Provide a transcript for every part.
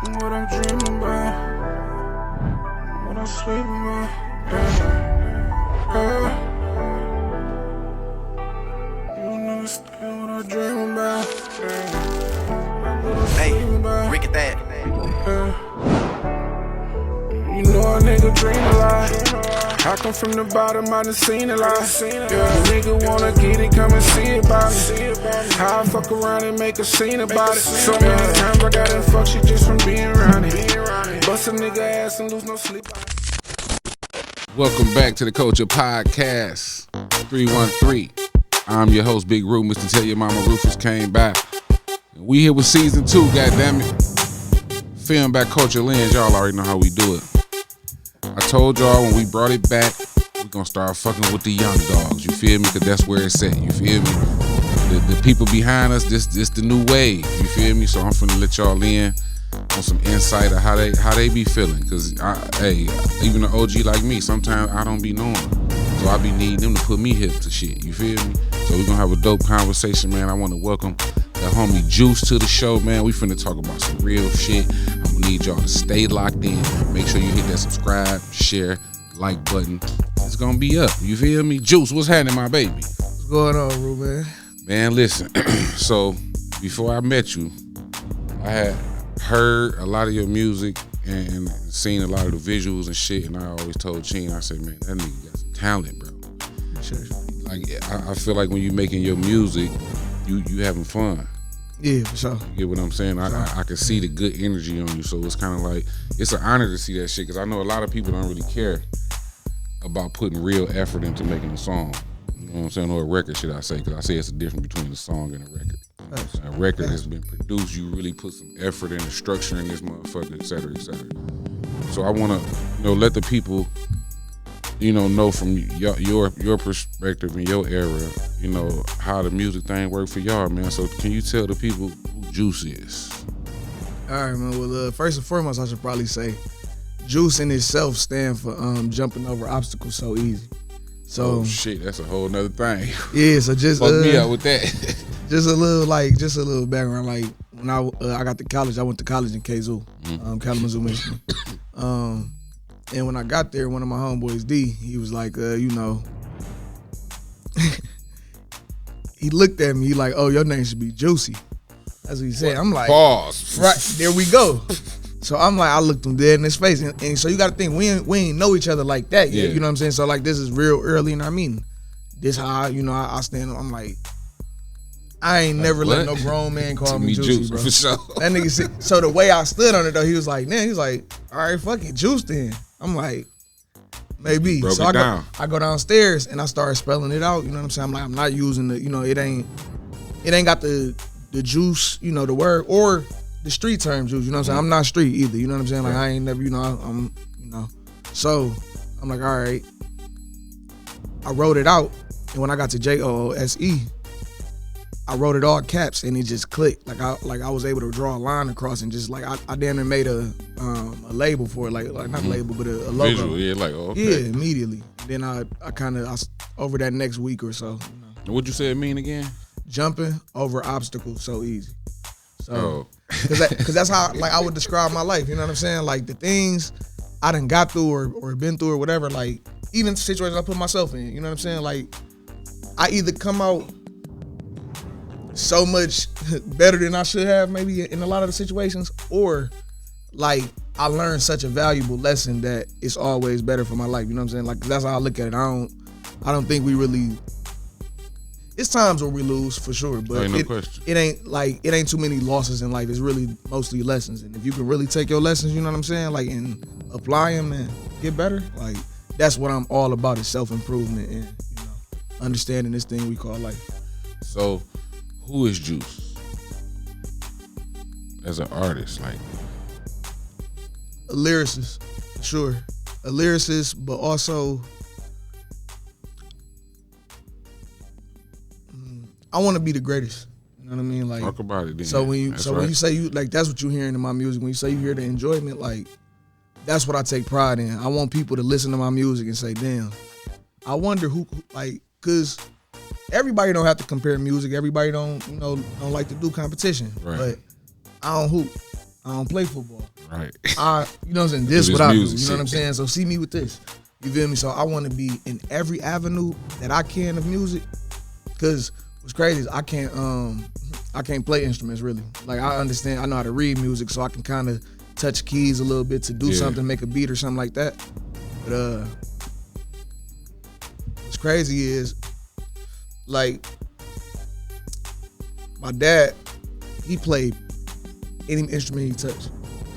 What I'm dreaming about, what I'm sleeping about, you understand what I dream about, Hey, Rick at that. You know a nigga dream a lot. I come from the bottom, I done seen a lot. Yeah, nigga wanna get it, come and see about it. How I fuck around and make a scene about it. So many times I got in fuck shit just from being around it. Bust a nigga ass and lose no sleep. Welcome back to the CulturePodcast313. I'm your host, Big Roo. Mr. Tell Your Mama Rufus came back. We here with season 2, goddammit. Film by Culture Lens, y'all already know how we do it. I told y'all when we brought it back, we gonna start fucking with the young dogs. You feel me? Cause that's where it's at. You feel me? The people behind us, this the new wave. You feel me? So I'm finna let y'all in on some insight of how they be feeling. Cause even an OG like me, sometimes I don't be knowing. So I be needing them to put me hip to shit. You feel me? So we gonna have a dope conversation, man. I wanna welcome the homie Juice to the show, man. We finna talk about some real shit. I'm gonna need y'all to stay locked in. Make sure you hit that subscribe, share, like button. It's gonna be up. You feel me? Juice, what's happening, my baby? What's going on, Ruben? Man, listen. So before I met you, I had heard a lot of your music and seen a lot of the visuals and shit. And I always told Cheen, I said, man, that nigga got some talent, bro. Sure. Like I feel like when you making your music, you having fun. Yeah, for sure. You get what I'm saying? I can see the good energy on you, so it's kind of like, it's an honor to see that shit, because I know a lot of people don't really care about putting real effort into making a song. You know what I'm saying? Or a record, should I say, because I say it's the difference between a song and a record. Nice. A record has been produced, you really put some effort in the structure in this motherfucker, et cetera, et cetera. So I want to, let the people, know from your perspective and your era, how the music thing work for y'all, man. So can you tell the people who Juice is? All right, man. Well, first and foremost, I should probably say Juice in itself stand for jumping over obstacles so easy. So shit, that's a whole nother thing. Yeah, so just fuck me out with that. just a little background. Like when I got to college, I went to college in KZoo, Kalamazoo, Michigan. And when I got there, one of my homeboys, D, he was like, he looked at me, he like, oh, your name should be Juicy. That's what he said. I'm like, pause. Right, there we go. So I'm like, I looked him dead in his face. And so you got to think, we ain't know each other like that yet. Yeah. You know what I'm saying? So like, this is real early in our meeting. This how, I stand, I'm like, I ain't never let no grown man call me Juicy, bro. For sure. That nigga said, so the way I stood on it though, he was like, all right, fuck it, Juice then. I'm like, maybe. Broke So it down. I go downstairs and I start spelling it out. You know what I'm saying? I'm like, I'm not using the, it ain't got the juice, the word, or the street term juice. You know what I'm saying? I'm not street either. You know what I'm saying? Like I ain't never, I'm. So I'm like, all right. I wrote it out, and when I got to JOOE, I wrote it all caps, and it just clicked. Like I was able to draw a line across, and just like I damn near made a label for it, like not label, but a logo. Visual, yeah, like okay. Yeah, immediately. Then I over that next week or so. What'd you say it mean again? Jumping over obstacles so easy. So, because that's how like I would describe my life. You know what I'm saying? Like the things I done got through or been through or whatever. Like even situations I put myself in. You know what I'm saying? Like I either come out so much better than I should have, maybe in a lot of the situations, or like I learned such a valuable lesson that it's always better for my life. You know what I'm saying? Like that's how I look at it. I don't think we really. It's times where we lose for sure, but it ain't too many losses in life. It's really mostly lessons, and if you can really take your lessons, you know what I'm saying, like and apply them and get better, like that's what I'm all about is self-improvement and understanding this thing we call life. So, who is Juice as an artist? Like a lyricist, sure, a lyricist, but also. I want to be the greatest. You know what I mean? Like talk about it. Then. So when you say you like that's what you're hearing in my music. When you say you hear the enjoyment, like that's what I take pride in. I want people to listen to my music and say, "Damn, I wonder who like," because everybody don't have to compare music. Everybody don't like to do competition. Right. But I don't hoop. I don't play football. Right. You know what I'm saying? This Do what this I do. music You know what I'm shit. saying? So see me with this. You feel me? So I want to be in every avenue that I can of music. Cause what's crazy is I can't play instruments really. Like I understand, I know how to read music, so I can kind of touch keys a little bit to do something, make a beat or something like that. But what's crazy is like my dad, he played any instrument he touched.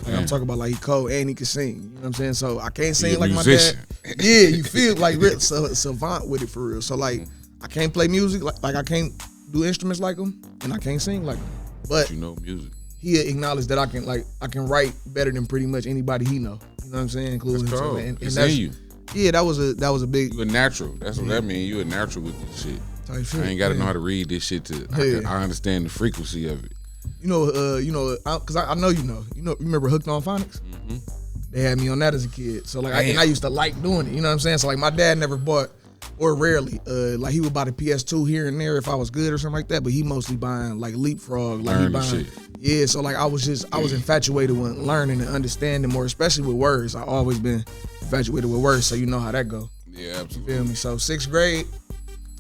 Like I'm talking about like he cold and he can sing. You know what I'm saying? So I can't sing like musician. my dad. Yeah, you feel like real savant with it for real. So like I can't play music like I can't do instruments like him, and I can't sing like him. But You know music. he acknowledged that I can write better than pretty much anybody he know. You know what I'm saying? Including That's himself. cold. And It's that's in you. Yeah, that was a big You a natural. That's what that means. You a natural with this shit. type shit. I ain't got to yeah. know how to read this shit I understand the frequency of it. You know, because I know you remember Hooked on Phonics? Mm-hmm. They had me on that as a kid. So like, I used to like doing it. You know what I'm saying? So like, my dad never bought, or rarely, like he would buy the PS2 here and there if I was good or something like that. But he mostly buying like Leapfrog, like Learn he the buying. shit. Yeah, so like I was infatuated with learning and understanding more, especially with words. I always been infatuated with words, so you know how that go. Yeah, absolutely. Feel me? So 6th grade,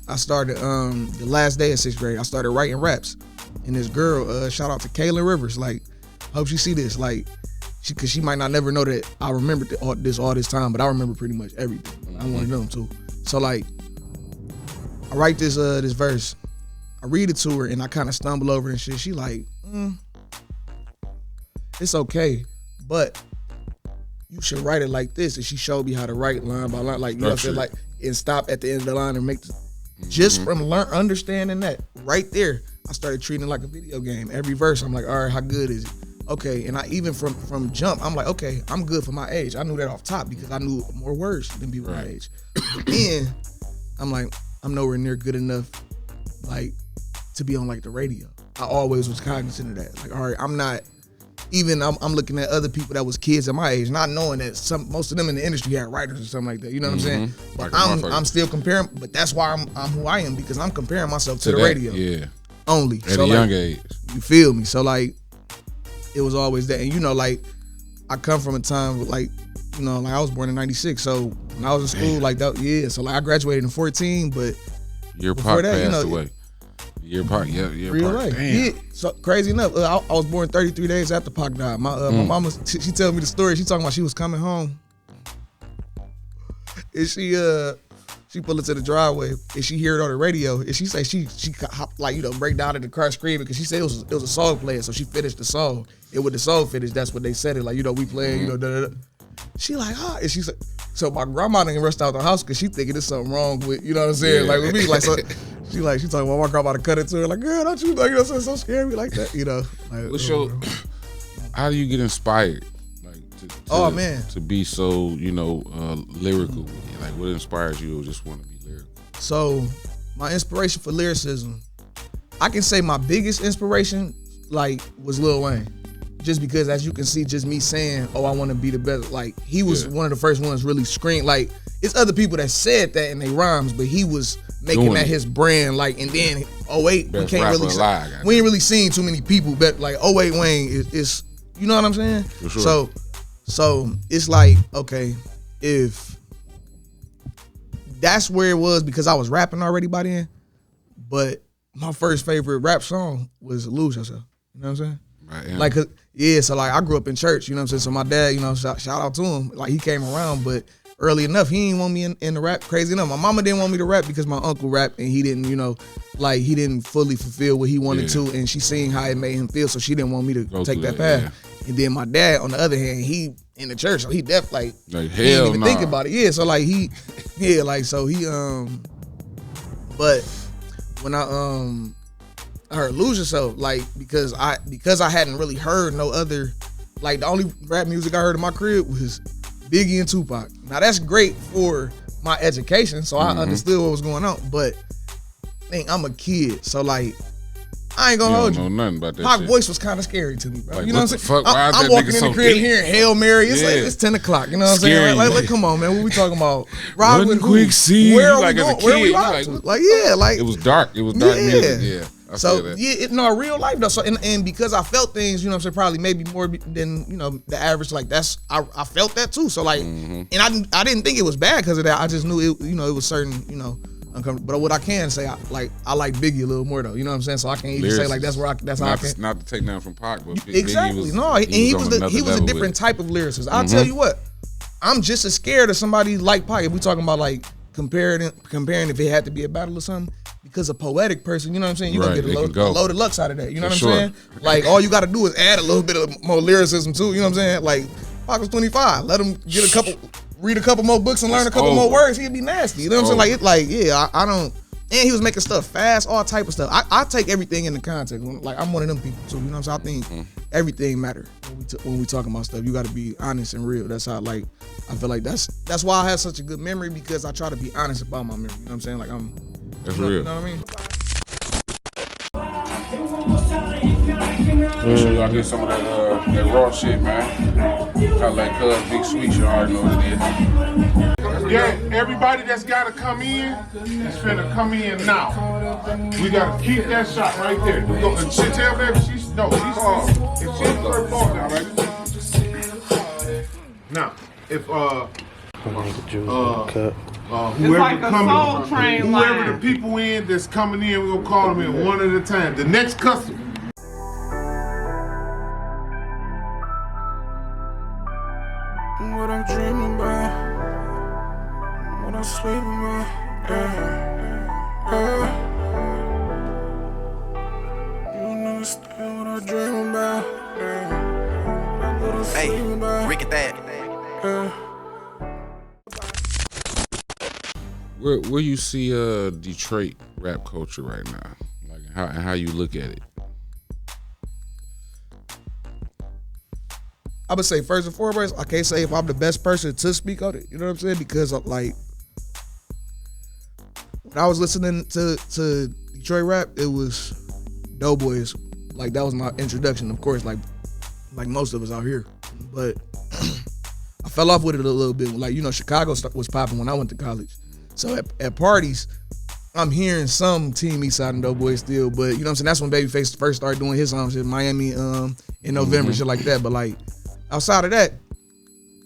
I started the last day of 6th grade, I started writing raps. And this girl, shout out to Kayla Rivers, like, hope she see this, like, cause she might not never know that I remembered all this time, but I remember pretty much everything. I'm one of them too. So like, I write this verse, I read it to her, and I kind of stumble over and shit. She like, it's okay, but you should write it like this. And she showed me how to write line by line, like, you know what I'm saying, like, and stop at the end of the line and make just from understanding that right there, I started treating it like a video game. Every verse, I'm like, all right, how good is it? Okay, and I even from jump, I'm like, okay, I'm good for my age. I knew that off top because I knew more words than people my age. But then I'm like, I'm nowhere near good enough, like, to be on like the radio. I always was cognizant of that. Like, all right, I'm not. Even I'm looking at other people that was kids at my age, not knowing that most of them in the industry had writers or something like that. You know what I'm saying? But Like I'm still comparing. But that's why I'm who I am, because I'm comparing myself to the that, radio. Yeah. Only At a young age. You feel me? So like, it was always that. And you know, like, I come from a time like, you know, like I was born in '96. So when I was in school, like that, yeah. So like I graduated in 14, but Your before part that, passed you know, away. Your part, yeah, your real part. life. Damn. Yeah. So crazy enough, I was born 33 days after Pac died. My mama, she tell me the story. She talking about she was coming home, and she pulled into the driveway and she heard it on the radio, and she say she like, you know, break down in the car screaming because she said it was a song playing, so she finished the song. And with the song finished, that's what they said it, like, you know, we playing, you know, da da da. She like, and she said, so my grandma didn't rush out the house because she thinking there's something wrong with, you know what I'm saying, like with me, like, so she talking about my grandma to cut it to her, like, girl, don't you know, you know, so scary like that, you know. Like, What's your? How do you get inspired? Like man, to be so, you know, lyrical. Like, what inspires you to just want to be lyrical? So my inspiration for lyricism, I can say my biggest inspiration, like, was Lil Wayne. Just because, as you can see, just me saying, I want to be the best. Like, he was one of the first ones really scream. Like, it's other people that said that in their rhymes, but he was making Doing that it. his brand. Like, and then 08, Best we can't rapper really, alive, we ain't really seen too many people. But like 08 Wayne is, you know what I'm saying? For sure. So it's like, okay, if that's where it was, because I was rapping already by then, but my first favorite rap song was Lose Yourself. You know what I'm saying? Right, yeah. Like, yeah, so like I grew up in church, you know what I'm saying? So my dad, you know, shout out to him. Like, he came around, but early enough, he didn't want me in the rap. Crazy enough, my mama didn't want me to rap because my uncle rapped and he didn't, you know, like, he didn't fully fulfill what he wanted to, and she seen how it made him feel, so she didn't want me to take that path. Yeah. And then my dad, on the other hand, he in the church, so he def like hell, he didn't even think nah. about it. Yeah, so like he, yeah, like, so he but when I heard Lose Yourself, like, because I hadn't really heard no other, like, the only rap music I heard in my crib was Biggie and Tupac. Now that's great for my education, so I understood what was going on, but I'm a kid, so like, I ain't gonna hold you. Don't know nothing about that Pac's shit. voice was kind of scary to me, bro. Like, you know what what I'm the saying? fuck? Why is I'm that walking nigga in so the crib deep? hearing Hail Mary. It's like, Yeah. it's 10 o'clock. You know what I'm Scary saying? Like, music. come on, man. What we talking about? Ride One with quick who? scene, Where are like, we as a going? Where kid, we you ride like, to? Like, yeah, like, It was dark. It was dark music. Yeah. So yeah, real life though. So and because I felt things, you know what I'm saying, probably maybe more than, you know, the average. Like I felt that too. So like, and I didn't think it was bad because of that. I just knew it, you know, it was certain, you know, uncomfortable. But what I can say, I like Biggie a little more though. You know what I'm saying? So I can't even say like that's how I can. Not to take down from Pac, but exactly. He was a different type of lyricist. I'll tell you what, I'm just as scared of somebody like Pac. If we talking about like comparing if it had to be a battle or something. Because a poetic person, you know what I'm saying? You're going to get a load of lux out of that. You know what I'm saying? Like, all you got to do is add a little bit of more lyricism too. You know what I'm saying? Like, Pac was 25. Let him read a couple more books and learn a couple more words. He'd be nasty. You know what I'm saying? I don't. And he was making stuff fast, all type of stuff. I take everything into context. Like, I'm one of them people too. You know what I'm saying? I think everything matters when we talking about stuff. You got to be honest and real. That's how, like, I feel like that's why I have such a good memory, because I try to be honest about my memory. You know what I'm saying? Like, that's real. You know what I mean? Y'all get some of that raw shit, man. Got like Big Sweet, you already know what it is. Yeah, everybody that's gotta come in is finna come in now. We gotta keep that shot right there. We go and tell baby she's off. If she's first ball now, right? Now, if whoever like a soul train whoever line. the people in that's coming in, we're gonna call them in one at a time. The next customer. What I'm dreaming about, what I'm sleeping about, You understand what I dream about, what I'm sleeping about. Rick at that. Where you see Detroit rap culture right now, like how you look at it? I would say first and foremost, I can't say if I'm the best person to speak on it. You know what I'm saying? Because like when I was listening to Detroit rap, it was Doughboys. Like that was my introduction, of course, like most of us out here. But I fell off with it a little bit. Like, you know, Chicago was popping when I went to college. So at parties, I'm hearing some Team Eastside and Doughboys still, but you know what I'm saying? That's when Babyface first started doing his shit, Miami in November, shit like that. But like outside of that,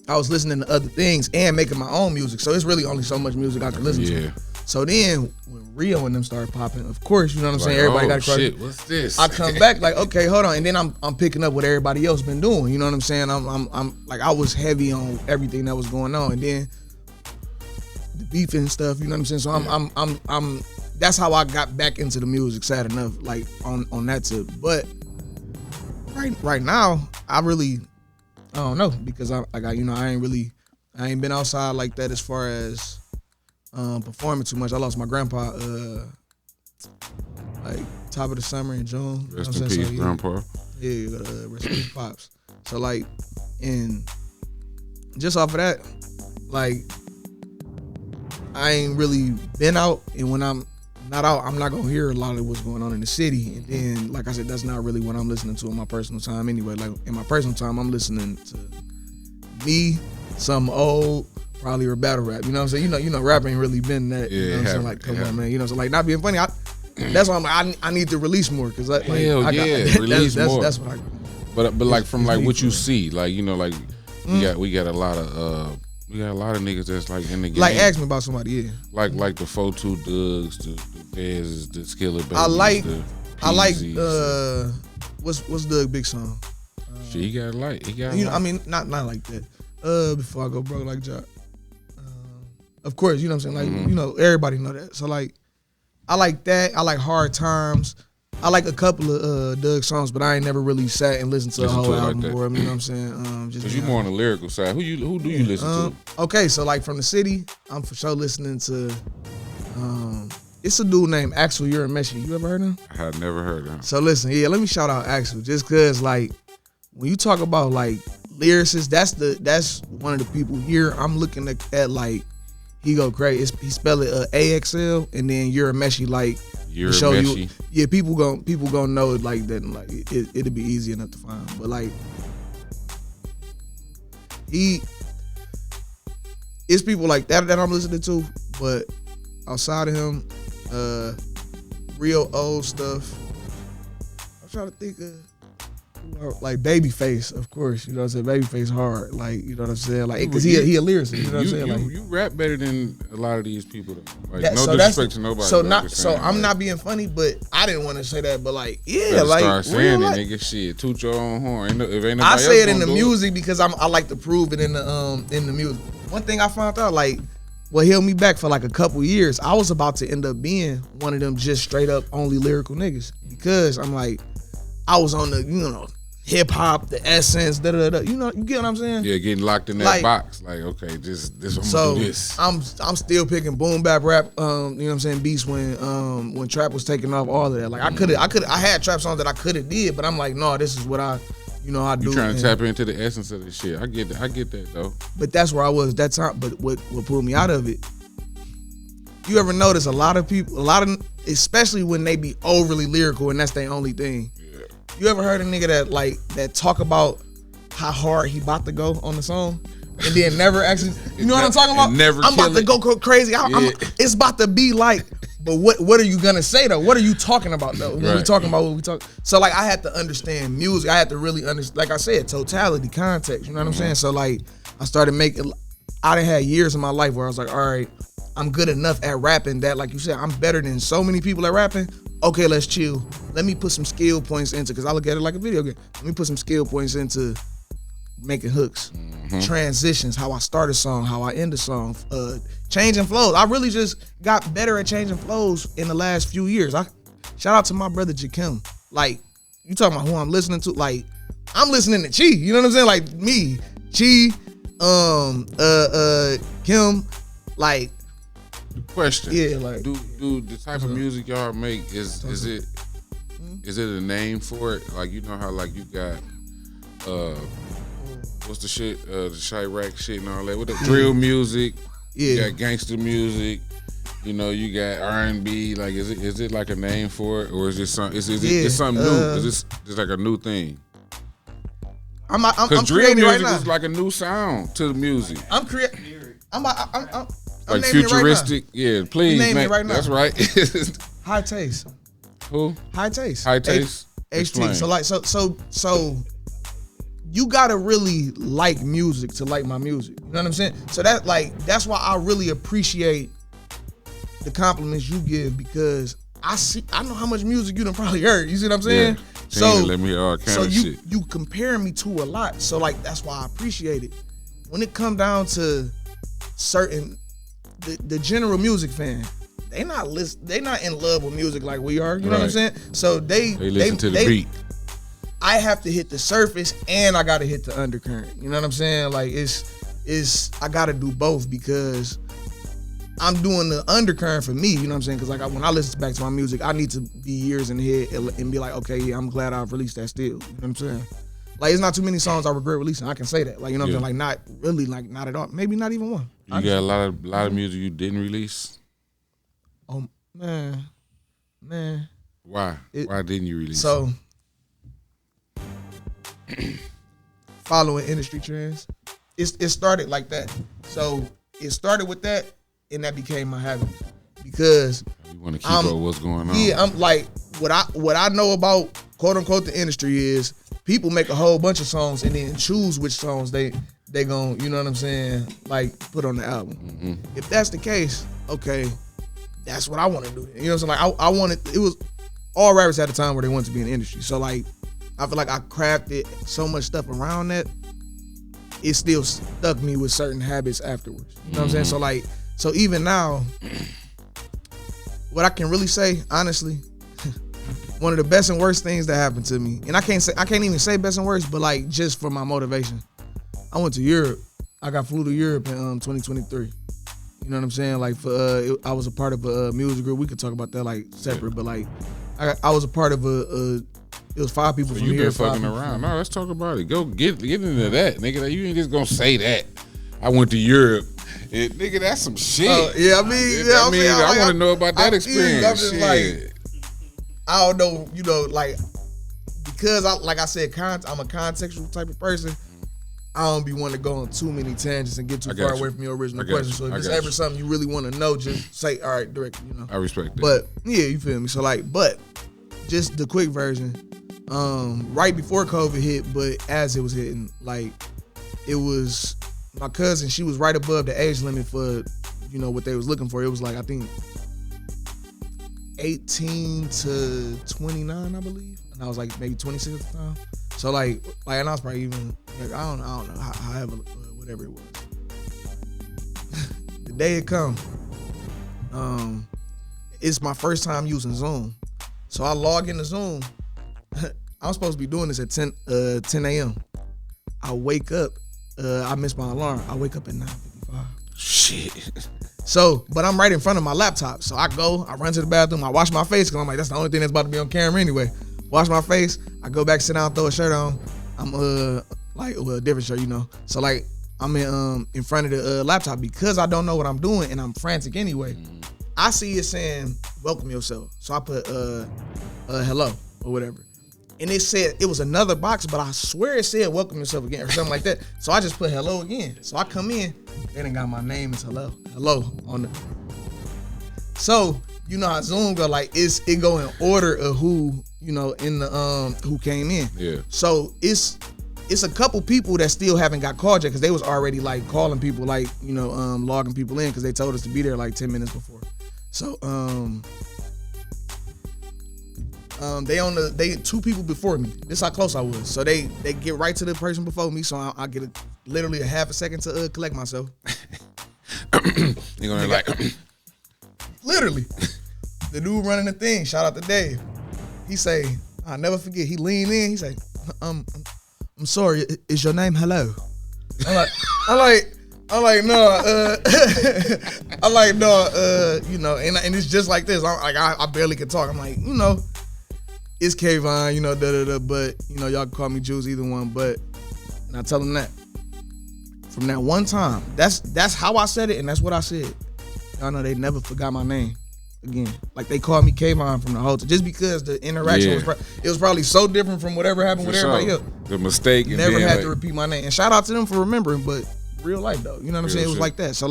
I was listening to other things and making my own music. So it's really only so much music I could listen to. So then when Rio and them started popping, of course, you know what I'm saying? Everybody got to shit, what's this? I come back like, okay, hold on. And then I'm picking up what everybody else been doing. You know what I'm saying? I'm like, I was heavy on everything that was going on. And then the beef and stuff, you know what I'm saying? So I'm that's how I got back into the music, sad enough, like on that tip. But right now, I don't know, because I ain't been outside like that as far as performing too much. I lost my grandpa like top of the summer in June. Rest in peace, Grandpa. Yeah, rest in peace, Pops. So like, and just off of that, like, I ain't really been out, and when I'm not out, I'm not gonna hear a lot of what's going on in the city. And then, like I said, that's not really what I'm listening to in my personal time anyway. Like in my personal time, I'm listening to me, some old, probably a battle rap. You know what I'm saying? You know, rap ain't really been that. Yeah, you know what I'm saying? Like, come on, man. You know, so like, not being funny. That's why I'm like, I need to release more, because like, release more. That's what I. But like from like what you see, like, you know, like we got a lot of niggas that's like in the game. Like, ask me about somebody, yeah. Like the 4-2 Dugs, the Vez, the Skiller Babies. I like what's Doug big song? Shit, he got light. You know, I mean, not like that. Before I go broke like Jock. Of course, you know what I'm saying? Like, you know, everybody know that. So like, I like that. I like Hard Times. I like a couple of Doug songs, but I ain't never really sat and listened to a whole album for him. You know what I'm saying? Cause you more on the lyrical side. Who do you listen to? Okay, so like from the city, I'm for sure listening to. It's a dude named Axel Urameshi. You ever heard of him? I had never heard of him. So listen, let me shout out Axel, just cause like when you talk about like lyricists, that's one of the people here. I'm looking at like, he go crazy. He spell it AXL and then Urameshi, like. Show you, yeah, people gonna know it like that, and like it'll be easy enough to find. But like, it's people like that I'm listening to. But outside of him, real old stuff. trying to think of. Like Babyface, of course, you know what I'm saying. Babyface hard, like you know what I'm saying, like because he a lyricist, you know what I'm saying. Like you rap better than a lot of these people. Though. Like no disrespect to nobody. So I'm not being funny, but I didn't want to say that, but like start saying it, nigga. Shit, toot your own horn. If ain't nobody I say it in the do music because I like to prove it in the music. One thing I found out, like what held me back for like a couple years, I was about to end up being one of them just straight up only lyrical niggas because I'm like. I was on the, hip hop, the essence, you get what I'm saying? Yeah, getting locked in that box. Like, okay, this I'm gonna do this. I'm still picking boom bap rap, you know what I'm saying, beats when trap was taking off, all of that. Like I had trap songs that I could have did, but I'm like, no, this is what I do. You trying to tap into the essence of this shit. I get that though. But that's where I was that time. But what pulled me out of it? You ever notice a lot of people, especially when they be overly lyrical and that's their only thing. You ever heard a nigga that talk about how hard he about to go on the song and then never actually, you know what I'm talking about? I'm about to go crazy. It's about to be like, but what are you gonna say though? What are you talking about though? When we talking about what we talk, so like I had to understand music. I had to really understand, like I said, totality, context. You know what I'm saying? So like I started making. I done had years in my life where I was like, all right, I'm good enough at rapping that, like you said, I'm better than so many people at rapping. Okay, let's chill. Let me put some skill points into, because I look at it like a video game. Let me put some skill points into making hooks, transitions, how I start a song, how I end a song, changing flows. I really just got better at changing flows in the last few years. Shout out to my brother Jakim. Like, you talking about who I'm listening to? Like, I'm listening to Chi. You know what I'm saying? Like me, Chi, Kim, like. Question. Yeah, like do the type of music y'all make is it a name for it? Like, you know how like you got what's the shit, the Chirac shit and all that, with the drill music, you got gangster music, you got R&B, like is it like a name for it, or is it something it's something new? Is this just like a new thing? I'm drill music right now is like a new sound to the music. I'm creating. I'm like futuristic, right, please, man. Right now. That's right. High Taste. Who? High Taste. High Taste. HT. So like, so you gotta really like music to like my music. You know what I'm saying? So that's why I really appreciate the compliments you give, because I know how much music you done probably heard. You see what I'm saying? Yeah. So let me you compare me to a lot. So like that's why I appreciate it. When it come down to certain the general music fan, they not in love with music like we are. You know what I'm saying? So they listen to the beat. I have to hit the surface and I gotta hit the undercurrent. You know what I'm saying? Like it's I gotta do both, because I'm doing the undercurrent for me. You know what I'm saying? Because like when I listen back to my music, I need to be years in the head and be like, okay, yeah, I'm glad I've released that still. You know what I'm saying? Like, it's not too many songs I regret releasing. I can say that. Like, you know what I'm saying? Like, not really, like, not at all. Maybe not even one. You got a lot of music you didn't release? Oh, man. Why? Why didn't you release? So, following industry trends, it started like that. So, it started with that, and that became my habit. Because you want to keep up what's going on. Yeah, I'm like, what I know about, quote unquote, the industry is people make a whole bunch of songs and then choose which songs they gon', you know what I'm saying, like put on the album. Mm-hmm. If that's the case, okay, that's what I want to do. You know what I'm saying? Like I wanted, it was all rappers at the time where they wanted to be in the industry. So like I feel like I crafted so much stuff around that, it still stuck me with certain habits afterwards. You know what I'm saying? So like, so even now, what I can really say, honestly, one of the best and worst things that happened to me, and I can't even say best and worst, but like just for my motivation, I went to Europe. I got flew to Europe in 2023. You know what I'm saying? Like I was a part of a music group. We could talk about that like separate, but like I was a part of it was 5 people from you here. You've been fucking around. No, let's talk about it. Go get into that, nigga. You ain't just gonna say that. I went to Europe. Nigga, that's some shit. Yeah, I mean, I want to know about that experience. I'm just like, I don't know, you know, like, because like I said, I'm a contextual type of person. I don't be wanting to go on too many tangents and get too far away from your original question. So if it's ever something you really want to know, just say, all right, direct, you know. I respect that. But yeah, you feel me? So like, but just the quick version, right before COVID hit, but as it was hitting, like it was my cousin. She was right above the age limit for, you know, what they was looking for. It was like I think 18 to 29, I believe, and I was like maybe 26 at the time. So like, and I was probably even like, I don't know, however, whatever it was. The day it come, it's my first time using Zoom, so I log into Zoom. I'm supposed to be doing this at 10 a.m. I wake up, I miss my alarm. I wake up at 9:55. Shit. So, but I'm right in front of my laptop. So I run to the bathroom, I wash my face, because I'm like, that's the only thing that's about to be on camera anyway. Wash my face, I go back, sit down, throw a shirt on. I'm a different shirt, you know. So like, I'm in front of the laptop because I don't know what I'm doing and I'm frantic anyway. I see it saying, welcome yourself. So I put hello or whatever. And it said, it was another box, but I swear it said welcome yourself again or something like that. So I just put hello again. So I come in, they done got my name as hello on the. So you know how Zoom go, like it go in order of who, you know, in the who came in. Yeah. So it's a couple people that still haven't got called yet, because they was already like calling people, like, you know, logging people in, because they told us to be there like 10 minutes before. So they two people before me. This how close I was. So they get right to the person before me. So I get literally a half a second to collect myself. You're gonna like literally. The dude running the thing, shout out to Dave. He say, I'll never forget. He leaned in. He say, I'm sorry. Is your name hello? I'm like no. You know, and it's just like this. I barely can talk. I'm like, you know, it's Kayvon, you know, but, you know, y'all can call me Juice, either one, but, and I tell them that. From that one time, that's how I said it, and that's what I said. Y'all know they never forgot my name again. Like, they called me Kayvon from the hotel, just because the interaction was probably so different from whatever happened with everybody else. The mistake. Never had to repeat my name. And shout out to them for remembering, but real life, though. You know what I'm saying? It was like that. So,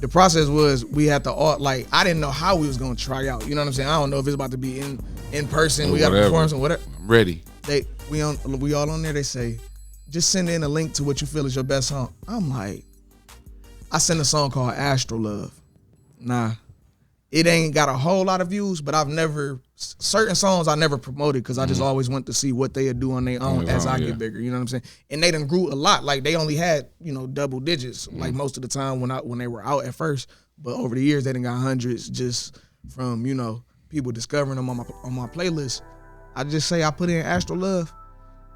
the process was, we had to all, like, I didn't know how we was going to try out. You know what I'm saying? I don't know if it's about to be in person. We got to perform some whatever. I'm ready. We all on there. They say, just send in a link to what you feel is your best song. I'm like, I sent a song called Astro Love. Nah, it ain't got a whole lot of views, but certain songs I never promoted, because I just always went to see what they would do on their own as I get bigger. You know what I'm saying? And they done grew a lot. Like, they only had, you know, double digits, like most of the time when they were out at first. But over the years, they done got hundreds just from, you know, people discovering them on my playlist. I just say I put in Astro Love,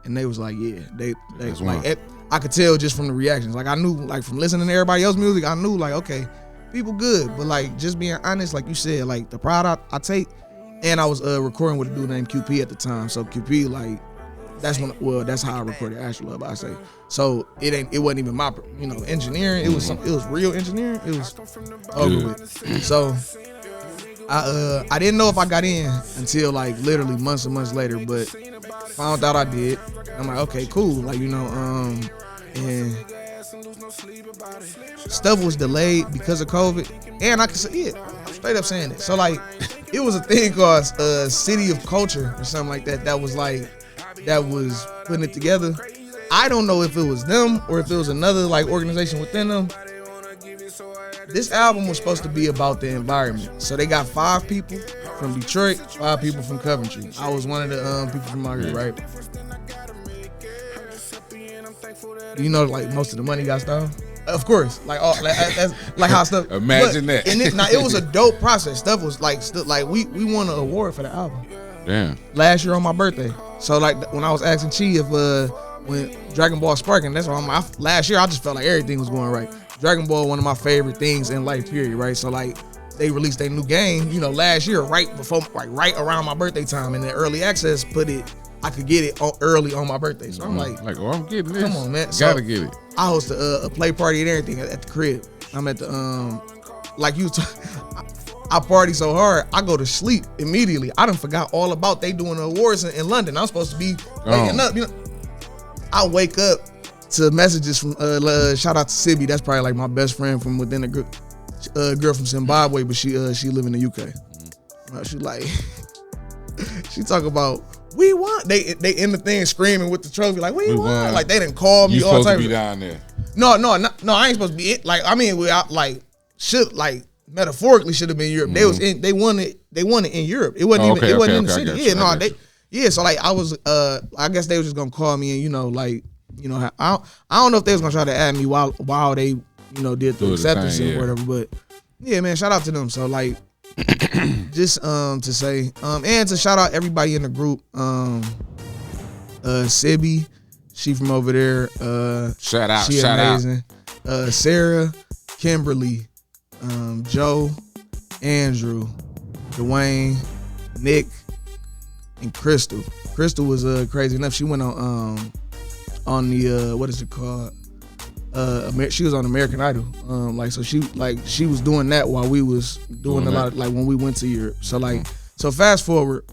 and they was like, yeah, they like, I could tell just from the reactions. Like, I knew, like, from listening to everybody else's music, I knew, like, okay, people good. But like, just being honest, like you said, like the pride I take. And I was recording with a dude named QP at the time. So QP, like, that's how I recorded Astro Love, I say. So it wasn't even my, you know, engineering. It was real engineering. It was over with. So I didn't know if I got in until like literally months and months later, but found out I did. I'm like, okay, cool. Like, you know, and stuff was delayed because of COVID, and I can say it. I'm straight up saying it. So like, it was a thing called City of Culture or something like that. That was putting it together. I don't know if it was them or if it was another like organization within them. This album was supposed to be about the environment. So they got 5 people from Detroit, 5 people from Coventry. I was one of the people from out here, right? You know, like most of the money got stolen. Of course, like all that's like how stuff. Imagine that. And it was a dope process. Stuff was like we won an award for the album. Damn. Last year on my birthday. So like when I was asking Chi if when Dragon Ball Sparking, that's why last year I just felt like everything was going right. Dragon Ball, one of my favorite things in life, period, right? So like they released their new game, you know, last year, right around my birthday time, and the early access I could get it early on my birthday. So I'm like, oh, I'm getting this. Come on, man. Gotta get it. I host a play party and everything at the crib. I'm at the I party so hard, I go to sleep immediately. I done forgot all about they doing the awards in London. I'm supposed to be waking up, you know. I wake up to messages from shout out to Sibby. That's probably like my best friend from within the group. Girl from Zimbabwe, but she live in the UK. She like she talk about we won. They in the thing screaming with the trophy like we won. Like they didn't call me You all supposed to types. be down there. No, I ain't supposed to be it. Like I mean, we out like should like metaphorically should have been Europe. They won it in Europe. It wasn't it wasn't in the city. Yeah, no, so like I was I guess they was just gonna call me and like I don't know if they was gonna try to add me while they did the acceptance or whatever, but yeah, man, shout out to them. So like just to say and to shout out everybody in the group. Sibby, she from over there. Shout out, she shout amazing. Sarah, Kimberly, Joe, Andrew, Dwayne, Nick, and Crystal. Crystal was crazy enough. She went on the what is it called? She was on American Idol. So she was doing that while we was doing a lot of, like when we went to Europe. So so fast forward,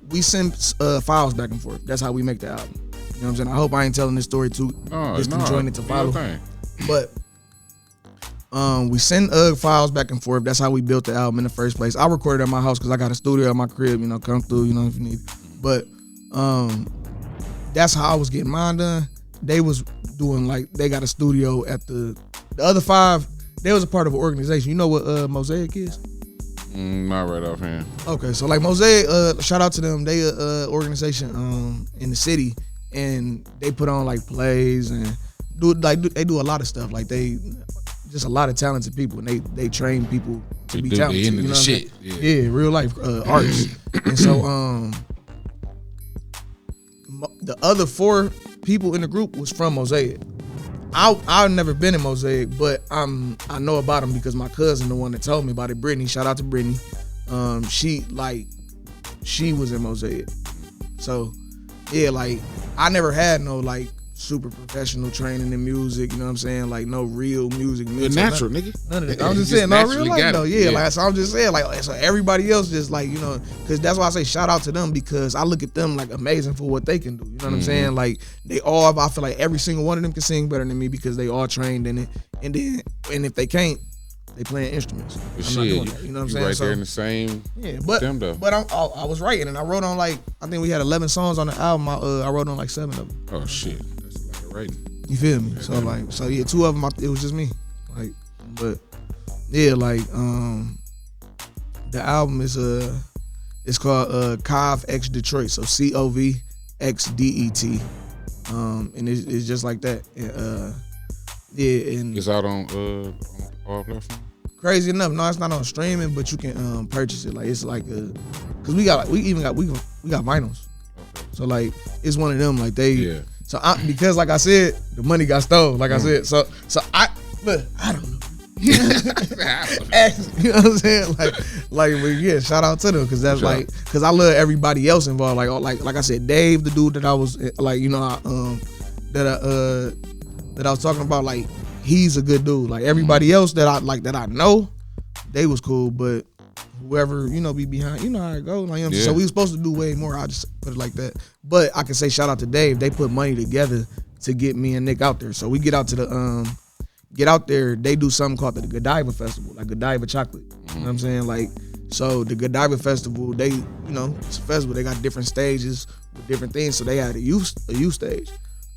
we send files back and forth. That's how we make the album. You know what I'm saying? I hope I ain't telling this story too disconjointed to follow. But we send files back and forth. That's how we built the album in the first place. I recorded at my house because I got a studio at my crib. Come through. If you need. But that's how I was getting mine done. They was doing they got a studio at the other 5. They was a part of an organization. You know what Mosaic is? Not right offhand. Okay, so Mosaic, shout out to them. They organization in the city, and they put on plays and they do a lot of stuff. They just a lot of talented people, and they train people to be talented. They into the shit. Yeah, real life arts. And so the other 4 people in the group was from Mosaic. I've never been in Mosaic, but I know about them because my cousin, the one that told me about it, Brittany. Shout out to Brittany. She was in Mosaic. So yeah, I never had no super professional training in music. You know what I'm saying? No real music. You're natural, nigga. None of that. I'm just saying, not real life though. Yeah, so I'm just saying, so everybody else just because that's why I say shout out to them, because I look at them amazing for what they can do. You know what I'm saying? They all, I feel like every single one of them can sing better than me because they all trained in it. And if they can't, they playing instruments. I'm not doing that. You know what I'm saying? Right there in the same. Yeah, but I was writing, and I wrote on I think we had 11 songs on the album. I wrote on 7 of them. Oh shit. Right. You feel me? So so yeah, 2 of them it was just me. But yeah, the album is it's called Cov X Detroit. So COVXDET. And it's just like that. And it's out on all platforms. Crazy enough, no, it's not on streaming, but you can purchase it. It's because we got vinyls. Okay. So it's one of them they. So because I said, the money got stolen. I said, so I don't know. You know what I'm saying? But yeah, shout out to them because that's because I love everybody else involved. Like I said, Dave, the dude that I was that I was talking about, he's a good dude. Everybody else that I know, they was cool, but whoever be behind, how it go. So we were supposed to do way more. I just put it like that. But I can say shout out to Dave. They put money together to get me and Nick out there. So we get out to there. They do something called the Godiva Festival, Godiva chocolate. You know what I'm saying? So the Godiva Festival, they it's a festival. They got different stages with different things. So they had a youth stage,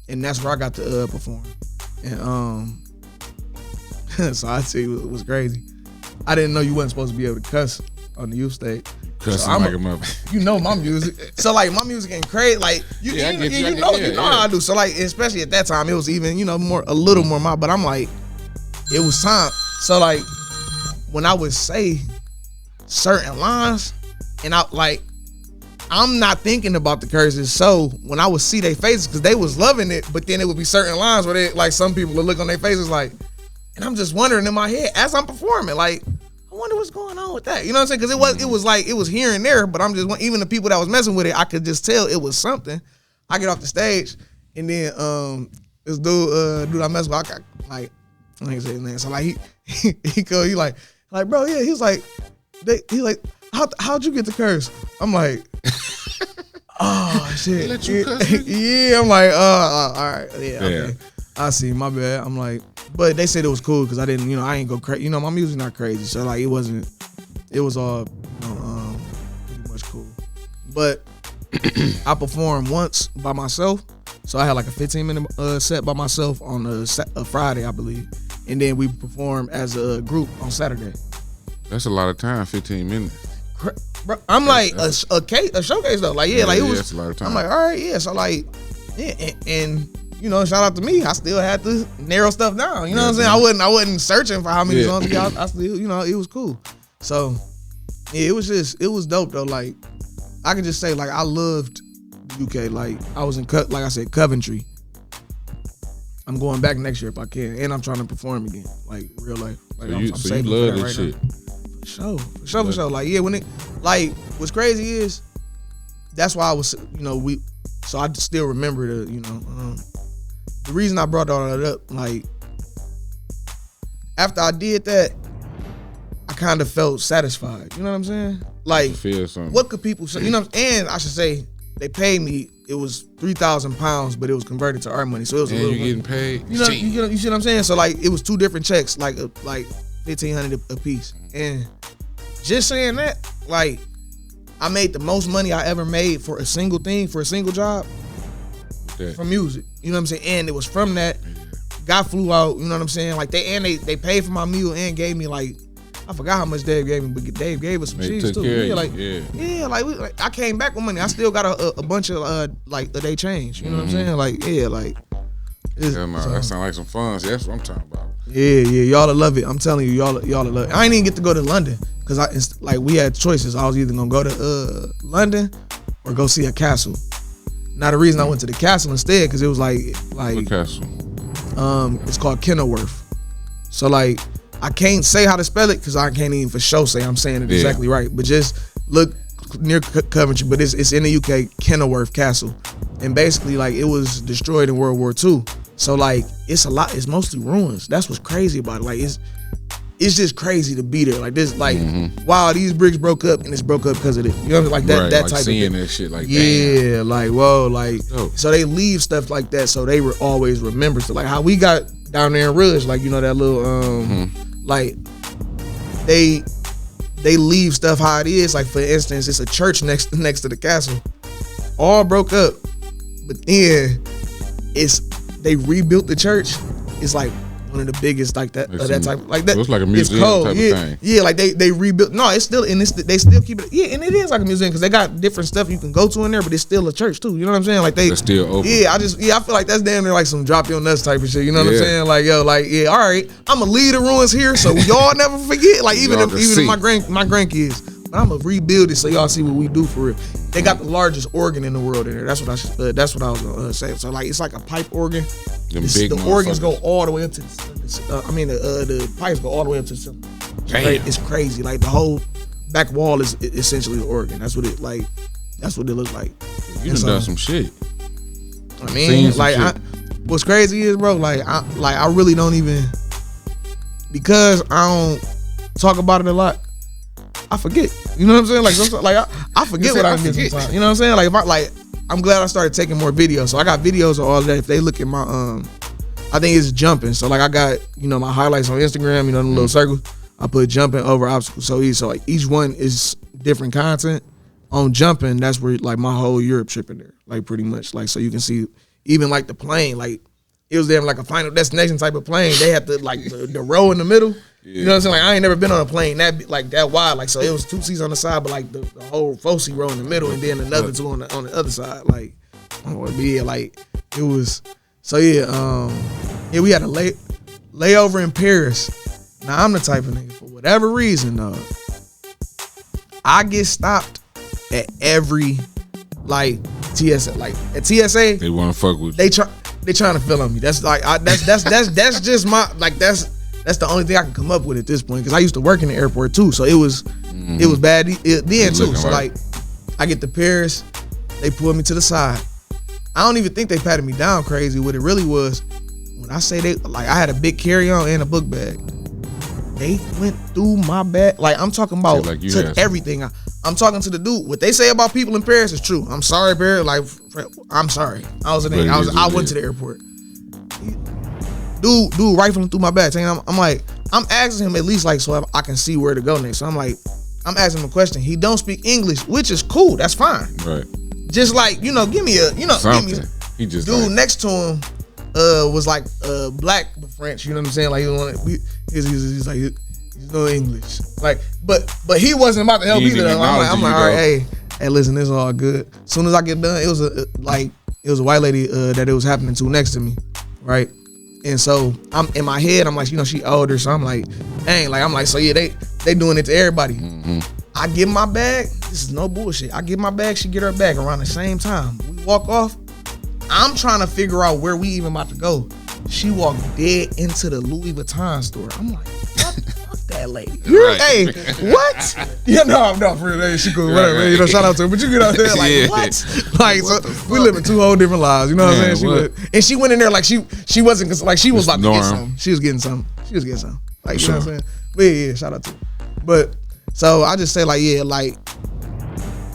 and that's where I got to perform. And so I tell you, it was crazy. I didn't know you wasn't supposed to be able to cuss on the youth stage. Cussing like a mother. You know my music. So my music ain't crazy. You know how I do. So especially at that time, it was even a little more my. But I'm it was time. So when I would say certain lines, and I'm not thinking about the curses. So when I would see their faces, because they was loving it, but then it would be certain lines where they some people would look on their faces and I'm just wondering in my head as I'm performing, I wonder what's going on with that. You know what I'm saying? Because it was here and there, but I'm just, even the people that was messing with it, I could just tell it was something. I get off the stage, and then this dude I mess with, I ain't say his name. So he go, he bro, yeah. He's how'd you get the curse? I'm oh shit. Let you cuss? Yeah, I'm all right, yeah. Okay. I see, my bad. I'm but they said it was cool because I didn't, I ain't go crazy. My music's not crazy, so it was all pretty much cool. But I performed once by myself. So I had like a 15-minute set by myself on a Friday, I believe. And then we performed as a group on Saturday. That's a lot of time, 15 minutes. Bro, I'm like a showcase though. Like, yeah, like it was. That's a lot of time. I'm like, all right, yeah. So like, yeah, and you know, shout out to me. I still had to narrow stuff down. You know what I'm saying? I wasn't searching for how many songs. I still, you know, it was cool. So yeah, it was dope though. Like, I can just say, like, I loved the UK. Like, I was in like I said, Coventry. I'm going back next year if I can, and I'm trying to perform again, like real life. Like, so you love this shit. For sure. Like, yeah, when it, like, what's crazy is, that's why I was, you know, so I still remember the reason I brought all that up, like, after I did that, I kind of felt satisfied. You know what I'm saying? Like, feel something. What could people say? You know, and I should say, they paid me, it was £3,000, but it was converted to our money. So it was a little. And you getting paid? You see what I'm saying? So, like, it was two different checks, like $1,500 a piece. And just saying that, like, I made the most money I ever made for a single thing, for a single job, from music. You know what I'm saying? And it was from that. Guy flew out, you know what I'm saying? Like, they paid for my meal and gave me, like, I forgot how much Dave gave me, but Dave gave us some cheese too. Yeah, like, I came back with money. I still got a bunch of like a day change. You know what I'm saying? Like, yeah, like. That sounds like some fun. See, that's what I'm talking about. Yeah, y'all will love it. I'm telling you, y'all will love it. I ain't even get to go to London because we had choices. I was either gonna go to London or go see a castle. Now the reason I went to the castle instead because it was like what castle? It's called Kenilworth. So like. I can't say how to spell it because I can't even for sure say I'm saying it exactly right. But just look near Coventry, but it's in the UK, Kenilworth Castle. And basically, like, it was destroyed in World War II. So, like, it's mostly ruins. That's what's crazy about it. Like, it's just crazy to be there. Like, this, like, wow, these bricks broke up, and it's broke up because of it. You know, like that, right, that like type seeing of thing. That shit, like, yeah, damn. Like, whoa, like, so they leave stuff like that, so they always remember. So, like, how we got down there in Rush, like, you know, that little, like, they leave stuff how it is. Like, for instance, it's a church next to the castle, all broke up, but then they rebuilt the church. It's like one of the biggest, like that, that type, like that. So it's like a museum type of thing. Yeah, like they rebuilt. No, it's still, and they still keep it. Yeah, and it is like a museum because they got different stuff you can go to in there, but it's still a church too. You know what I'm saying? Like they're still open. Yeah, I feel like that's damn near like some drop your nuts type of shit. You know what I'm saying? Like, yo, like, yeah, all right, I'm gonna leave the ruins here so y'all never forget. Like, even if my grandkids. I'm gonna rebuild it so y'all see what we do for real. They got the largest organ in the world in there. That's what I was gonna say. So like, it's like a pipe organ. The organs go all the way up to the pipes go all the way up to the it's crazy. Like, the whole back wall is essentially the organ. That's what it looks like. You done done some shit. I mean, like, what's crazy is, bro, like I really don't even, because I don't talk about it a lot, I forget. You know what I'm saying? Like, sometimes, like I forget what I did sometimes. You know what I'm saying? Like, if I'm glad I started taking more videos. So I got videos of all that. If they look at my I think it's jumping. So like, I got, you know, my highlights on Instagram, you know, the little circles. I put jumping over obstacles so easy. So like, each one is different content. On jumping, that's where like my whole Europe trip in there. Like, pretty much. Like, so you can see even like the plane, like it was there like a final destination type of plane. They had to like the row in the middle. You know what I'm saying? Like, I ain't never been on a plane that wide. Like, so it was 2 seats on the side, but like the whole 4-seat row in the middle, and then another 2 on the other side. Like, yeah, like it was. So yeah, we had a layover in Paris. Now I'm the type of nigga, for whatever reason, I get stopped at every like TSA. Like at TSA, they want to fuck with you. They trying to fill on me. That's like that's just my, like, that's the only thing I can come up with at this point, because I used to work in the airport too, so it was bad then too. So like, I get to Paris, they pulled me to the side. I don't even think they patted me down crazy. What it really was, when I say I had a big carry-on and a book bag. They went through my bag. Like, I'm talking about, like, took everything. I'm talking to the dude. What they say about people in Paris is true. I'm sorry, Paris. Like, I'm sorry. I went to the airport. Dude rifling through my bag. I'm like, I'm asking him at least, like, so I can see where to go next. So I'm like, I'm asking him a question. He don't speak English, which is cool. That's fine. Right. just like, you know, give me something. He just dude like, next to him was like black but French, you know what I'm saying? Like he's like he's no English. Like but he wasn't about to help either. I'm like, all right, hey, listen, this is all good. As soon as I get done, it was a white lady that it was happening to next to me, right? And so I'm in my head, I'm like, you know, she older, so I'm like, dang, like I'm like, so yeah, they doing it to everybody. Mm-hmm. I give my bag. This is no bullshit. I give my bag. She get her bag around the same time. We walk off. I'm trying to figure out where we even about to go. She walked dead into the Louis Vuitton store. I'm like, fuck that lady. Right. Hey, what? Yeah, no, for real. Hey, she cool. Whatever. Right. You know, shout out to her. But you get out there like, Yeah. what? Like, so we living two whole different lives. You know what I'm saying? And she went in there like she wasn't, like she was about to get something. She was getting something. Like, you know what I'm saying? But yeah, shout out to her. But so I just say like, yeah, like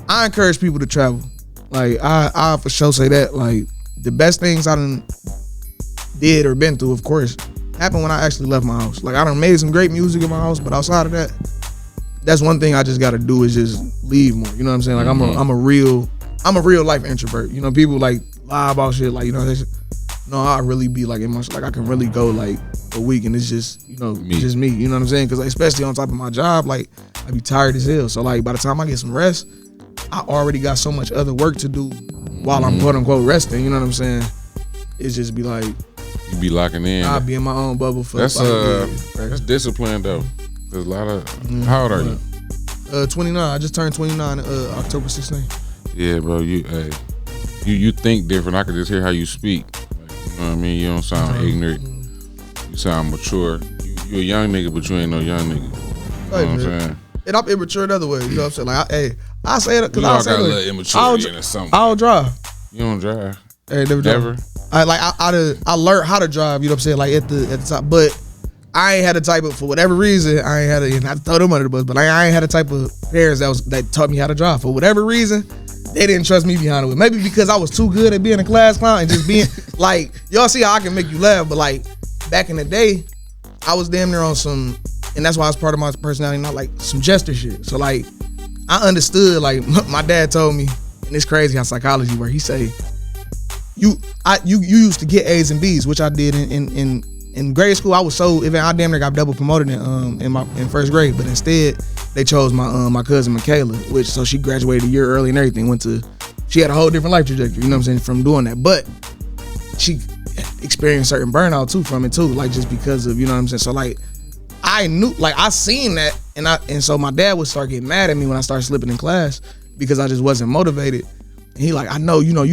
I encourage people to travel. Like I for sure say that. Like the best things I done did or been through, of course, happened when I actually left my house. Like I done made some great music in my house, but outside of that, that's one thing I just gotta do is just leave more. You know what I'm saying? Like I'm a real life introvert. You know, people like lie about shit, like, you know, no, I really be like in my, like I can really go like a week and it's just, you know, just me. You know what I'm saying? Because like, especially on top of my job, like I be tired as hell. So like by the time I get some rest, I already got so much other work to do while I'm quote unquote resting. You know what I'm saying? It's just be like, you be locking in. I'll be in my own bubble for that's like that's discipline though. There's a lot of how old are you? 29. I just turned 29 October 16th. Yeah, bro. You think different. I could just hear how you speak. Like, you know what I mean? You don't sound ignorant. You sound mature. You a young nigga, but you ain't no young nigga. You know what I'm saying? And I'm immature the other way. You know what I'm saying? Like, I say it because I got a like, little immaturity in or something. I don't drive. You don't drive. Hey, never. I learned how to drive. You know what I'm saying? Like at the top, but I ain't had a type of, for whatever reason, I ain't had a, and I throw them under the bus, but I ain't had a type of parents that taught me how to drive. For whatever reason, they didn't trust me behind the wheel. Maybe because I was too good at being a class clown and just being like, y'all see how I can make you laugh, but like back in the day, I was damn near on some, and that's why it's part of my personality, not like some jester shit. So like, I understood, like my dad told me, and it's crazy how psychology works. He say, you used to get A's and B's, which I did in grade school. I was so, even I damn near got double promoted in first grade, but instead they chose my cousin Michaela, which, so she graduated a year early and everything, she had a whole different life trajectory, you know what I'm saying, from doing that. But she experienced certain burnout too from it too, like just because of, you know what I'm saying. So like I knew, like I seen that, and so my dad would start getting mad at me when I started slipping in class because I just wasn't motivated. And he like, I know, you know,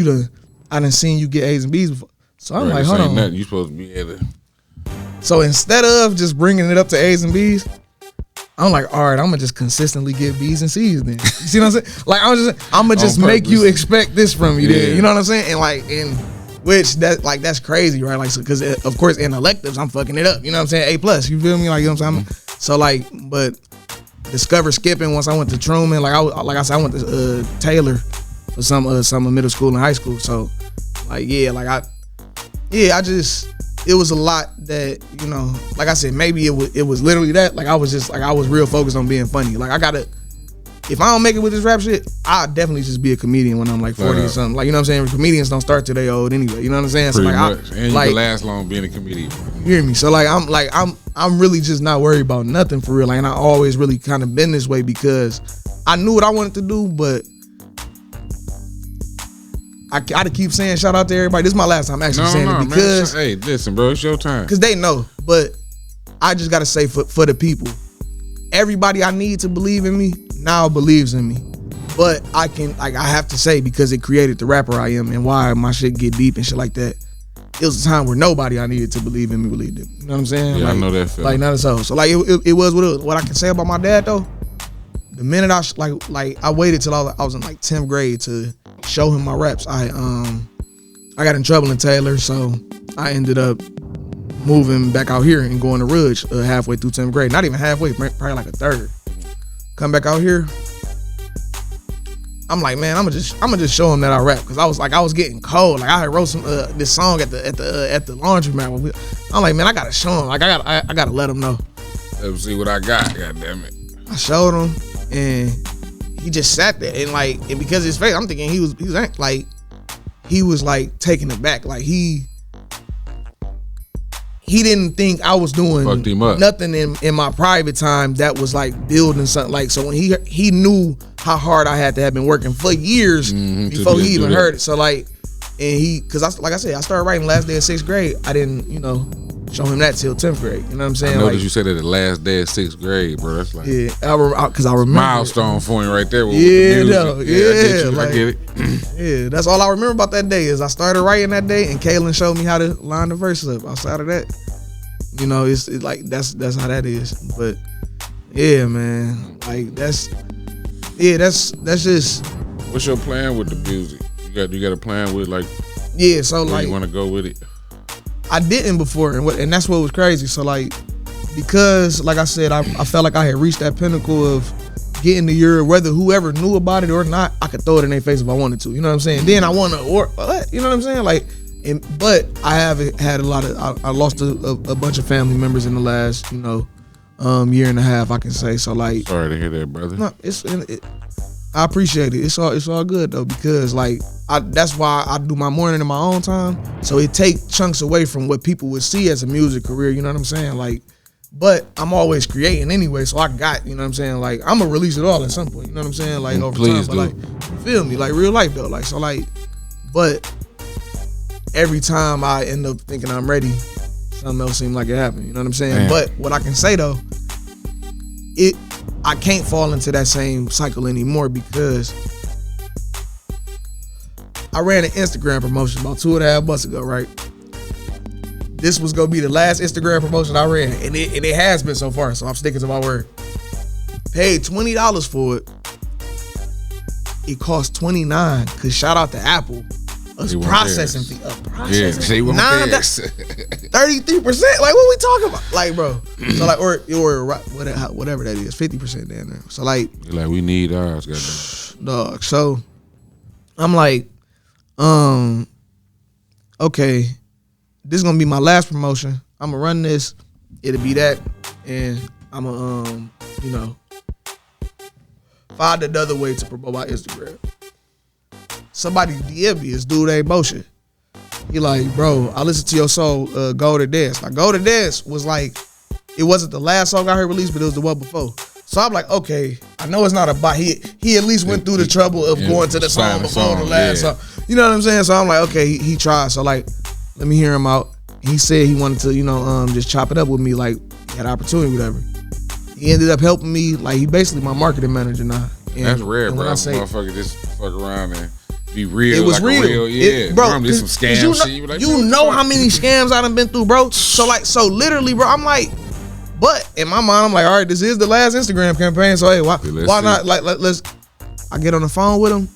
I done seen you get A's and B's before. So I'm like, hold on. Nothing. You supposed to be able to. So instead of just bringing it up to A's and B's, I'm like, all right, I'm gonna just consistently get B's and C's then. You see what I'm saying? Like I'm gonna just make you expect this from me then. You know what I'm saying? And like, which that's crazy, right? Like, so, cause of course in electives I'm fucking it up. You know what I'm saying? A+. You feel me? Like, you know what I'm saying? So like, but discover skipping once I went to Truman. Like I said, I went to Taylor for some middle school and high school. So like, it was a lot that, you know, like I said, maybe it was literally that. Like I was real focused on being funny. Like if I don't make it with this rap shit, I'll definitely just be a comedian when I'm like 40 or something. Like, you know what I'm saying? Comedians don't start till they old anyway. You know what I'm saying? Pretty so like, much. And you can last long being a comedian. You hear me? So like I'm really just not worried about nothing for real. Like, and I always really kind of been this way because I knew what I wanted to do, but I gotta keep saying shout out to everybody. This is my last time actually saying it because, man. Hey, listen, bro, it's your time. Because they know, but I just gotta say for the people, everybody I need to believe in me now believes in me. But I have to say, because it created the rapper I am and why my shit get deep and shit like that, it was a time where nobody I needed to believe in me believed in me. You know what I'm saying? Yeah, like, I know that feeling. Like, not so. So like it was what it was. What I can say about my dad though, the minute I waited till I was in like 10th grade to show him my raps. I got in trouble in Taylor, so I ended up moving back out here and going to Ridge halfway through 10th grade. Not even halfway, probably like a third. Come back out here. I'm like, man, I'm gonna just show him that I rap, because I was getting cold. Like I had wrote some this song at the laundromat. I'm like, man, I gotta show him. Like I gotta let him know. Let him see what I got. God damn it. I showed him, and he just sat there and because of his face, I'm thinking he was like taken aback. Like he didn't think I was doing Fucked him up. nothing in my private time that was like building something. Like, so when he knew how hard I had to have been working for years before he even heard it. So like, and cause I started writing last day of 6th grade. I didn't, show him that till 10th grade. You know what I'm saying? I noticed you said that the last day of 6th grade, bro. That's like cause I remember milestone for him right there. With Yeah, the no, music. yeah, I get it. Yeah, that's all I remember about that day is I started writing that day, and Kaylin showed me how to line the verses up. Outside of that, it's like that's how that is. But yeah, man, like that's just. What's your plan with the music? You got a plan with like? Yeah, so where like you want to go with it? I didn't before, and that's what was crazy. So like, because like I said, I felt like I had reached that pinnacle of getting the year, whether whoever knew about it or not, I could throw it in their face if I wanted to. You know what I'm saying? Then I want to, or you know what I'm saying? Like, but I haven't had a lot of. I lost a bunch of family members in the last, year and a half. I can say so. Like, Sorry to hear that, brother. no, I appreciate it. It's all good though, because like that's why I do my morning in my own time. So it take chunks away from what people would see as a music career. You know what I'm saying? Like, but I'm always creating anyway, so I got, you know what I'm saying? Like, I'm gonna release it all at some point. You know what I'm saying? Like over Please time, but do. like, you feel me? Like real life though. Like so, like, but every time I end up thinking I'm ready, something else seems like it happened. You know what I'm saying? Damn. But what I can say though, I can't fall into that same cycle anymore because I ran an Instagram promotion about 2.5 months ago, right? This was gonna be the last Instagram promotion I ran, and it has been so far, so I'm sticking to my word. Paid $20 for it. It cost $29, cause shout out to Apple. A processing fee. Yeah, they won't theirs. 33%. Like, what we talking about? Like, bro. So like, or whatever that is, 50% down there. So like, You're like, we need ours, goddamn. dog. So I'm like, okay, this is gonna be my last promotion. I'm gonna run this. It'll be that, and I'm gonna, find another way to promote my Instagram. Somebody DM me, this dude ain't motion. He like, bro, I listened to your song, Go to Dance. Like, Go to Dance was like, it wasn't the last song I heard released, but it was the one before. So I'm like, okay, I know it's not a bot. He at least went through the trouble of going to the song before the last song. You know what I'm saying? So I'm like, okay, he tried. So like, let me hear him out. He said he wanted to, just chop it up with me, like, he had opportunity, whatever. He ended up helping me. Like, he basically my marketing manager now. And, That's rare, and bro. when I say, Motherfucker just fuck around and be real. it was like real. Yeah, bro. There's some scam shit. You Like, know how many scams I done been through, bro. So literally, bro, I'm like, but in my mind, I'm like, all right, this is the last Instagram campaign. So hey, why not? Like, let's. I get on the phone with him.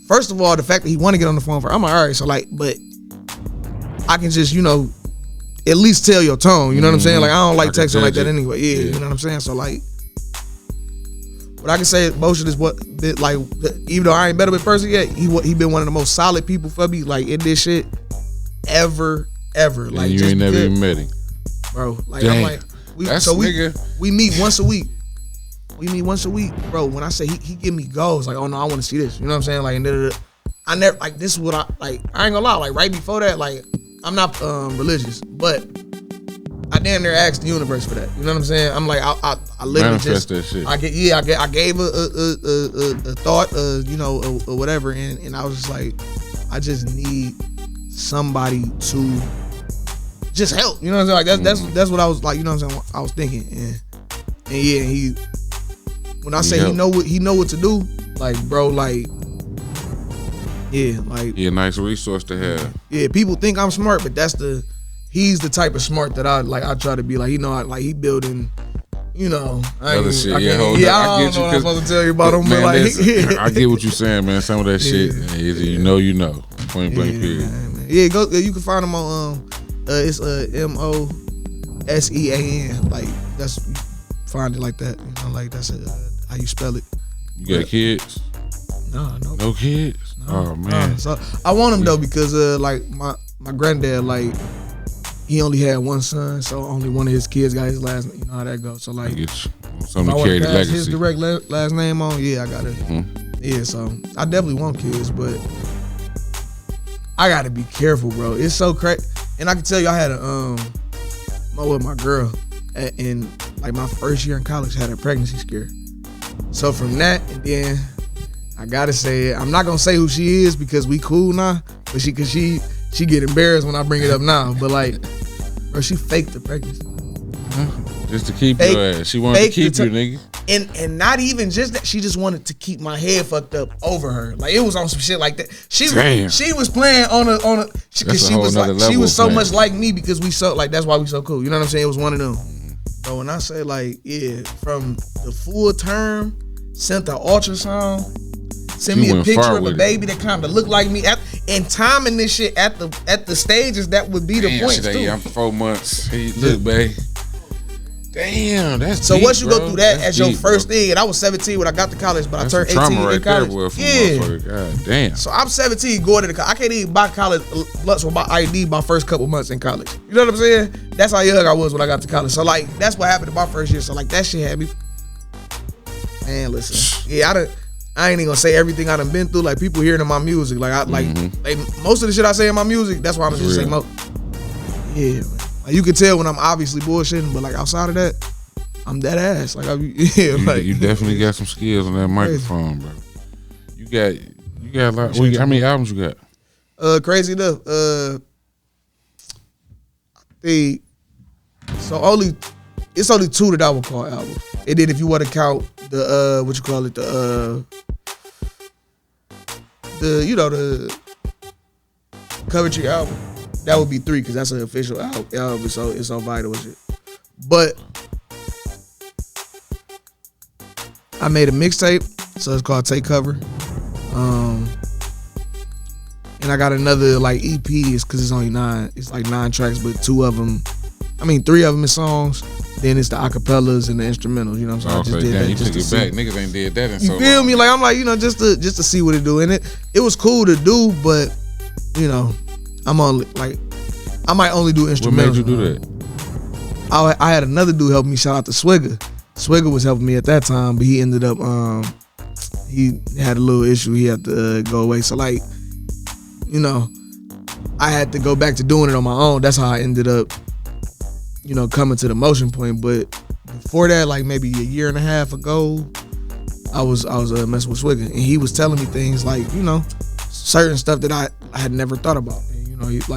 First of all, the fact that he want to get on the phone for, I'm like, all right, so like, but I can just, at least tell your tone. You know what I'm saying? Like, I don't like texting like that anyway. Yeah, you know what I'm saying? So like, what I can say, motion is what, like, even though I ain't met him in person yet, he been one of the most solid people for me, like, in this shit, ever. Like, you ain't never even met him, bro. Like, Damn. I'm like, we meet once a week. Bro. When I say he give me goals, like, oh no, I want to see this. You know what I'm saying? Like, and I never, like, this is what I ain't gonna lie. Like, right before that, like, I'm not religious, but I damn near asked the universe for that. You know what I'm saying? I'm like, I literally manifest just that shit. I gave a thought, or whatever, and I was just like, I just need somebody to just help. You know what I'm saying? Like that's what I was like. You know what I'm saying? I was thinking, and yeah, he. When I say he know what to do, like, bro, like, yeah, like, yeah, nice resource to have. Yeah, people think I'm smart, but he's the type of smart that I try to be like. He building, Other shit. I get don't you. know what I'm supposed to tell you about him, Man, but like, I get what you're saying, man. Some of that shit, you know. Point blank period. Man. Yeah, go. You can find him on it's MOSEAN. Like, that's, find it like that. Like that's how you spell it. You got kids? No kids. Oh man. So I want him though because like my granddad, like, he only had one son, so only one of his kids got his last name. You know how that goes. So like, I get you. Something to carry the legacy. His direct last name on, yeah, I got it. Mm-hmm. Yeah, so I definitely want kids, but I gotta be careful, bro. It's so crazy. And I can tell you, I had with my girl in like my first year in college, had a pregnancy scare. So from that, and then I gotta say it. I'm not gonna say who she is because we cool now, but she get embarrassed when I bring it up now. But like, bro, she faked the pregnancy. Just to keep your ass. She wanted to keep you, nigga. And not even just that, she just wanted to keep my head fucked up over her. Like it was on some shit like that. She was playing on a because she was so much like me because we so like that's why we so cool. You know what I'm saying? It was one of them. But when I say like, yeah, from the full term, sent the ultrasound, sent me a picture of a baby that kind of looked like me, and timing this shit at the stages that would be the points too. I'm 4 months. Hey, look, babe. Damn, that's so deep, once you bro. go through that that's as deep, your first bro. thing, and I was 17 when I got to college, but that's I turned 18 trauma right in college. There, boy, yeah, God damn. So I'm 17 going to the college. I can't even buy college lunch with my ID my first couple months in college. You know what I'm saying? That's how young I was when I got to college. So like that's what happened in my first year. So like that shit had me. Man, listen, yeah, I ain't even gonna say everything I done been through. Like people hearing in my music, like like most of the shit I say in my music, that's why I'm just saying most. Yeah, man. Like, you can tell when I'm obviously bullshitting, but like outside of that, I'm dead ass. Like you definitely got some skills on that microphone, bro. You got a lot. How many albums you got? Crazy enough. It's only 2 that I would call albums. And then if you want to count the the Coventry album, that would be 3 because that's an official album. So it's on Vital and shit. But I made a mixtape, so it's called Take Cover. And I got another like EP, it's cause it's only 9. It's like 9 tracks, but 3 of them is songs. Then it's the acapellas and the instrumentals. You know what I'm saying? I just did that. You just took to it back. Niggas ain't did that in so long. You feel me? Like I'm like, just to see what it do. And it was cool to do, but I might only do instrumentals. What made you do that? I had another dude help me. Shout out to Swigger. Swigger was helping me at that time, but he ended up he had a little issue. He had to go away. So like, I had to go back to doing it on my own. That's how I ended up, coming to the Motion Point. But before that, like maybe a year and a half ago, I was messing with Swigger, and he was telling me things like, certain stuff that I had never thought about. And,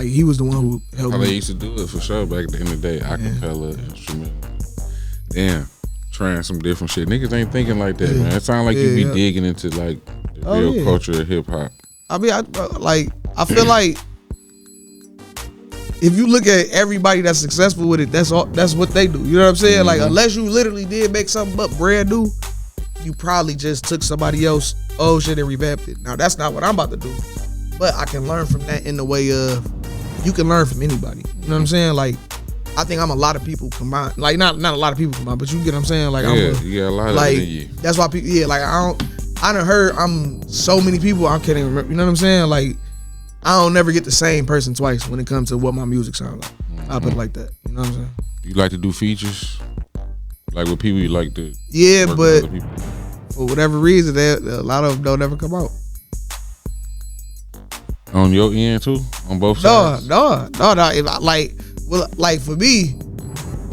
he was the one who helped me. How they used to do it for sure back at the end of the day, acapella, instrumental. Damn. Trying some different shit. Niggas ain't thinking like that, man. It sounds like you be digging into like the real culture of hip hop. I mean, I feel like if you look at everybody that's successful with it, that's what they do. You know what I'm saying? Like unless you literally did make something up brand new, you probably just took somebody else's old shit and revamped it. Now that's not what I'm about to do, but I can learn from that in the way of you can learn from anybody. You know what I'm saying? Like. I think I'm a lot of people combined. Like not a lot of people combined, but you get what I'm saying. Like you got a lot of it in you. That's why people. Yeah, like I done heard I'm so many people I can't even remember. You know what I'm saying? Like I don't never get the same person twice when it comes to what my music sounds like. I put it like that. You know what I'm saying? You like to do features, like with people you like to. Yeah, work but with other people. For whatever reason, a lot of them don't ever come out. On your end too, on both sides. No. If I, like for me,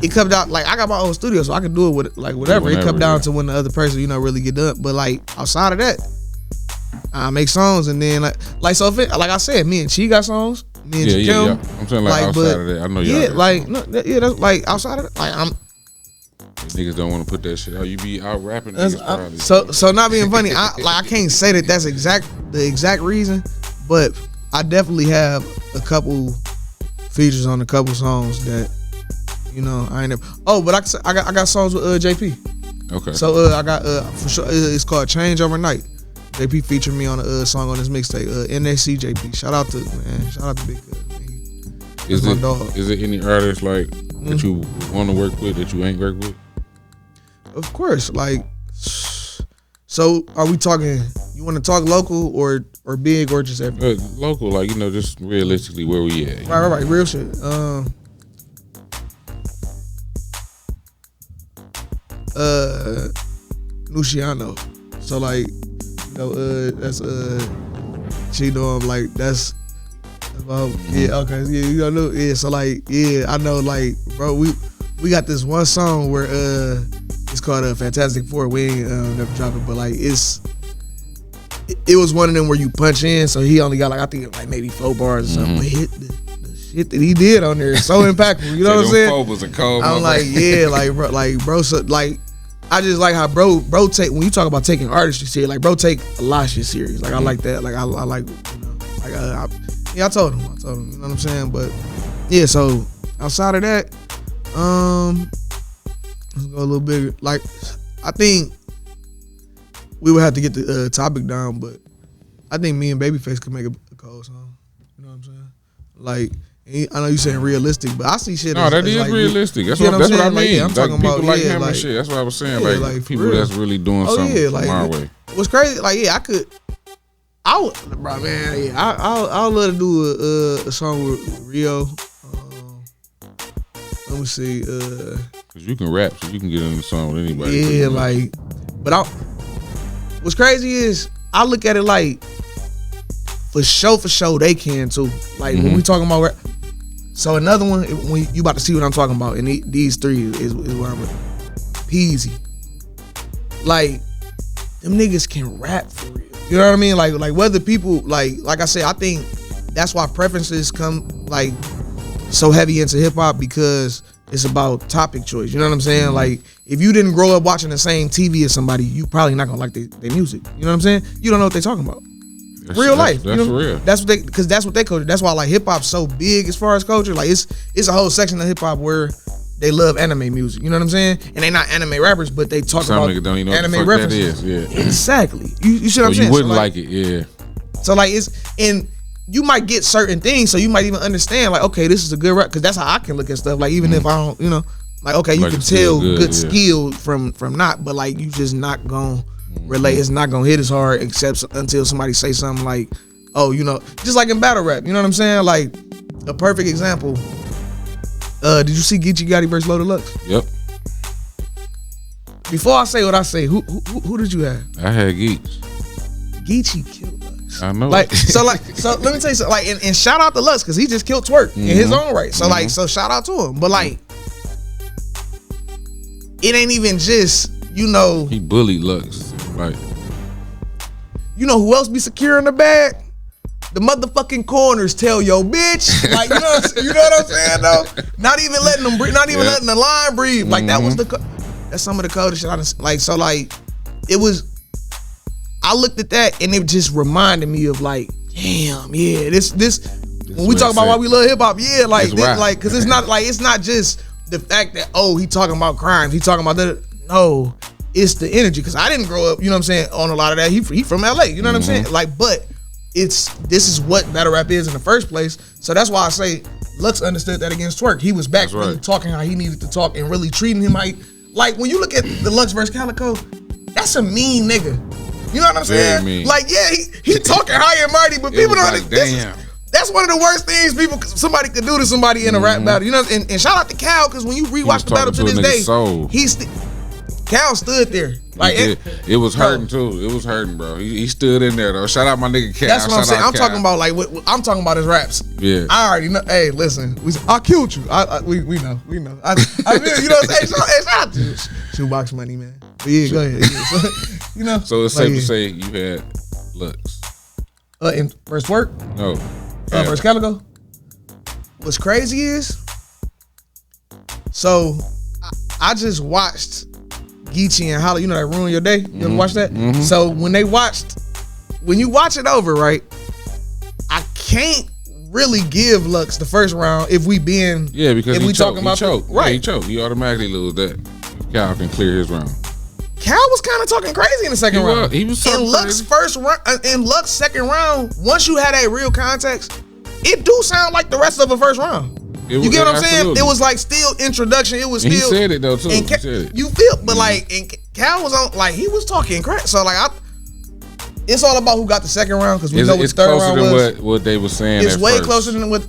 it comes out like I got my own studio, so I can do it with like whatever. It comes down to when the other person really get done. But like outside of that, I make songs and then like so if it, like I said, me and Chi got songs. Me and Kim. Yeah. I'm saying like outside of that, I know y'all. That's like outside of that, like I'm. Niggas don't want to put that shit out. You be out rapping. Probably. So not being funny, I can't say that that's the exact reason, but I definitely have a couple features on a couple songs that I ain't never. Oh, but I got songs with JP. Okay. So I got for sure it's called Change Overnight. JP featured me on a song on this mixtape. NSC JP. Shout out to Big Cuz. Is it any artists like that you want to work with that you ain't worked with? Of course. Like, so are we talking? You want to talk local or big or just everywhere? Local, like just realistically where we at. Right, real shit. Luciano. So like, that's she know him like that's about okay yeah. So like I know like bro we got this one song where it's called Fantastic Four. We ain't never drop it, but like it was one of them where you punch in. So he only got like I think like maybe 4 bars or something. But the shit that he did on there is so impactful. You know what I'm saying? 4 was a cold. I'm like bro. So like I just like how bro take when you talk about taking artistry serious. Like bro take a lot of shit serious. Like I like that. Like I like I told him. You know what I'm saying? But yeah. So outside of that. Let's go a little bigger. Like, I think we would have to get the topic down, but I think me and Babyface could make a cold song. You know what I'm saying? Like, I know you saying realistic, but I see shit. No, that is like, realistic. That's what I mean. Like, yeah, I'm talking people about like him like, and shit. That's what I was saying. Yeah, like people that's really doing something from our way. What's crazy? Like, yeah, I would, bro, man. Yeah, I would love to do a song with Rio. Let me see. Cause you can rap, so you can get in the song with anybody. Yeah, like, but what's crazy is I look at it like for sure they can too. Like when we talking about rap. So another one, when you about to see what I'm talking about, and these 3 is where I'm with. Peasy. Like them niggas can rap for real. You know what I mean? Like whether people like I said, I think that's why preferences come like so heavy into hip hop because it's about topic choice. You know what I'm saying? Like if you didn't grow up watching the same TV as somebody, you probably not gonna like their music. You know what I'm saying? You don't know what they talking about. Real life. That's real. That's what they culture. That's why like hip hop's so big as far as culture. Like it's a whole section of hip hop where they love anime music. You know what I'm saying? And they not anime rappers, but they talk Some about niggas don't even know anime what the fuck references. that is. Yeah. Exactly. You see what I'm saying? You wouldn't so, like it. Yeah. So like and you might get certain things, so you might even understand like, okay, this is a good rap, because that's how I can look at stuff. Like even if I don't, like okay, you like can tell good yeah. skill from not, but like you just not gonna relate. It's not gonna hit as hard except until somebody say something like, oh, just like in battle rap. You know what I'm saying? Like a perfect example. Did you see Geechee Gotti versus Low Deluxe? Yep. Before I say what I say, who did you have? I had Geech. Geechee killed Lux. I know. So let me tell you something. Like, and shout out to Lux because he just killed Twerk in his own right. So so shout out to him. But like, it ain't even just he bullied Lux. Like, you know who else be secure in the bag? The motherfucking corners tell yo bitch. Like, you know what I'm saying though? Not even letting them breathe, not even letting the line breathe. Like that was that's some of the coldest shit I done, like, so like it was, I looked at that and it just reminded me of like, damn, yeah, this when we talk about why we love hip hop, yeah, like this, like, cause it's not just the fact that he talking about crimes, he talking about that. No, it's the energy. Cause I didn't grow up, you know what I'm saying, on a lot of that. He from LA, you know what I'm saying? Like, but this is what battle rap is in the first place. So that's why I say Lux understood that against Twerk. He was back really talking how he needed to talk and really treating him like when you look at the Lux versus Calico, that's a mean nigga. You know what I'm saying? Mean. Like, yeah, he talking high and mighty, but people don't understand. That's one of the worst things somebody could do to somebody in a rap battle. You know, and shout out to Cal, because when you rewatch the battle to this day, Cal stood there. Like it was hurting too. It was hurting, bro. He stood in there though. Shout out my nigga Cal. That's what I'm saying. I'm talking about like what I'm talking about his raps. Yeah. I already know. Hey, listen, I killed you. We know. You know what I'm saying? Hey, shout out to you. Shoebox money, man. But yeah, go ahead. Yeah. So it's safe to say you had Lux. In first work? No. First Calico. What's crazy is, so I just watched Geechee and Holly, that Ruin Your Day. You ever watch that? So when you watch it over, right? I can't really give Lux the first round if we because if we talking about choke. Right. Yeah, he choked. He automatically lose that. If Cal can clear his round. Cal was kind of talking crazy in the second round. He was talking in Lux's first round, in Lux's second round, once you had that real context, it do sound like the rest of the first round. You get what I'm saying? It was like still introduction. It was still. He said it though too. And you feel, but like, and Cal was on, like, he was talking crap. So like, it's all about who got the second round, because we know what the third round was. It's closer than what they were saying. It's way closer than what.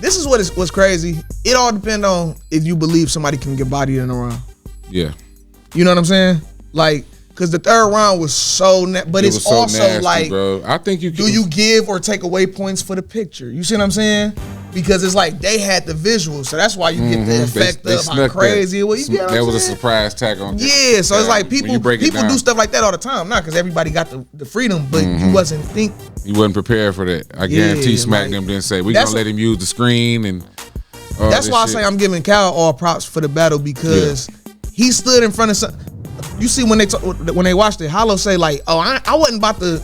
This is what's crazy. It all depends on if you believe somebody can get bodied in a round. Yeah. You know what I'm saying? Like, cause the third round was so, but it's so also nasty, like, bro. I think you do you give or take away points for the picture? You see what I'm saying? Because it's like they had the visuals, so that's why you get the effect of how crazy it was. You get what I'm that was a saying? surprise tag on. Yeah, so it's like people do stuff like that all the time. Not because everybody got the freedom, but you wasn't You wasn't prepared for that. I guarantee Smack them didn't say we gonna let him use the screen and. That's why I say I'm giving Cal all props for the battle because he stood in front of some. You see when they watched it, Hollow say like, "Oh, I wasn't about to."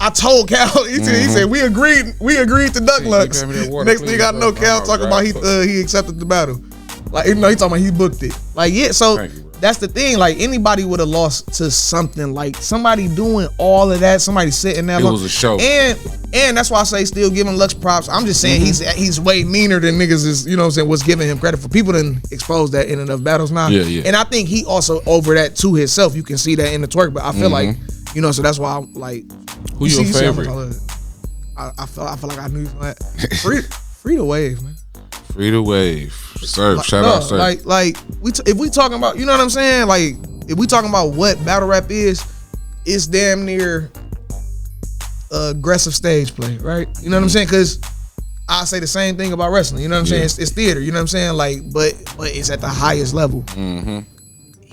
I told Cal. He said we agreed to duck Lux. Next thing I know, Cal talking about he accepted the battle. Like he talking about he booked it. Like so that's the thing. Like anybody would have lost to something. Like somebody doing all of that. Somebody sitting there. It was a show. And that's why I say still giving Lux props. I'm just saying he's way meaner than niggas is. You know what I'm saying? What's giving him credit for. People didn't expose that in enough battles now. Yeah. And I think he also over that to himself. You can see that in the twerk. But I feel like so that's why I'm like. Who your favorite? I feel like I knew that. Free the wave, man. Free the wave. Surf. Shout out Surf. Like if we talking about, you know what I'm saying? Like if we talking about what battle rap is, it's damn near aggressive stage play, right? You know what I'm saying? Because I say the same thing about wrestling. You know what I'm saying? It's theater. You know what I'm saying? Like, but it's at the highest level.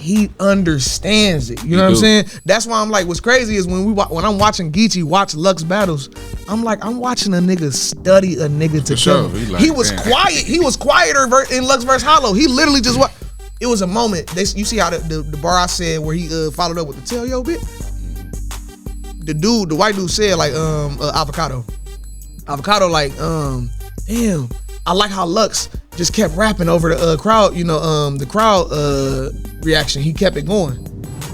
He understands it. You know what I'm saying? That's why I'm like, what's crazy is when I'm watching Geechee watch Lux battles, I'm like, I'm watching a nigga study a nigga to kill him. He was quiet. He was quieter in Lux vs. Hollow. He literally just it was a moment. You see how the bar I said where he followed up with the tell yo bit? The white dude said like avocado like damn, I like how Lux just kept rapping over the crowd, the crowd reaction. He kept it going.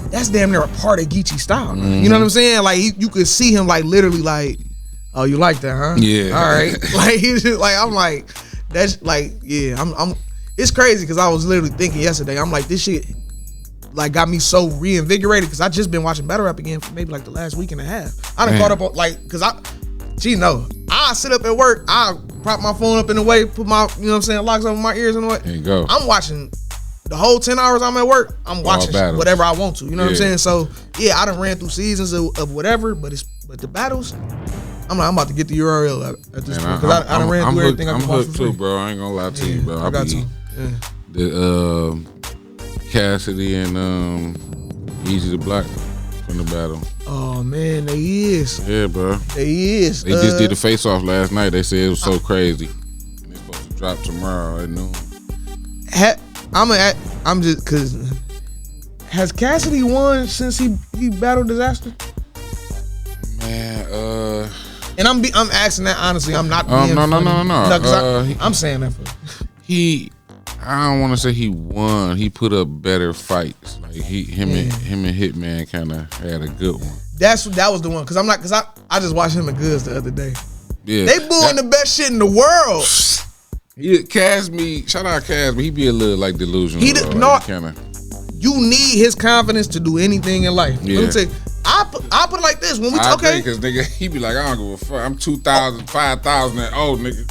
That's damn near a part of Geechee style. You know what I'm saying? Like you could see him like literally like, oh, you like that, huh? Yeah. All right. Like he's just like, I'm like, that's like, yeah. I'm. It's crazy because I was literally thinking yesterday. I'm like, this shit like got me so reinvigorated because I just been watching battle rap again for maybe like the last week and a half. I done caught up on like because I sit up at work, I prop my phone up in the way, put my, you know what I'm saying, locks over my ears and what. There you go. I'm watching the whole 10 hours I'm at work, I'm watching whatever I want to. You know what I'm saying? So yeah, I done ran through seasons of whatever, but the battles, I'm like, I'm about to get the URL at this point. Because I done ran through everything I can watch for free. I'm hooked too, bro. I ain't gonna lie to you, bro. I got to. Yeah. The Cassidy and Easy the Black from the battle. Oh man, they is. Yeah, bro. They is. They just did the face off last night. They said it was so crazy. And it's supposed to drop tomorrow at noon. I'm just cause has Cassidy won since he battled Disaster? Man, and I'm asking that honestly. I'm not being no. I'm saying that for I don't want to say he won. He put up better fights. Like him and Hitman kind of had a good one. That was the one because I just watched him and Goods the other day. Yeah, they booing the best shit in the world. Casme, shout out Casme. He be a little like delusional. You need his confidence to do anything in life. Yeah. Let me tell you, I put it like this when we because nigga, he be like, I don't give a fuck. I'm 2,000, 5,000 and old nigga.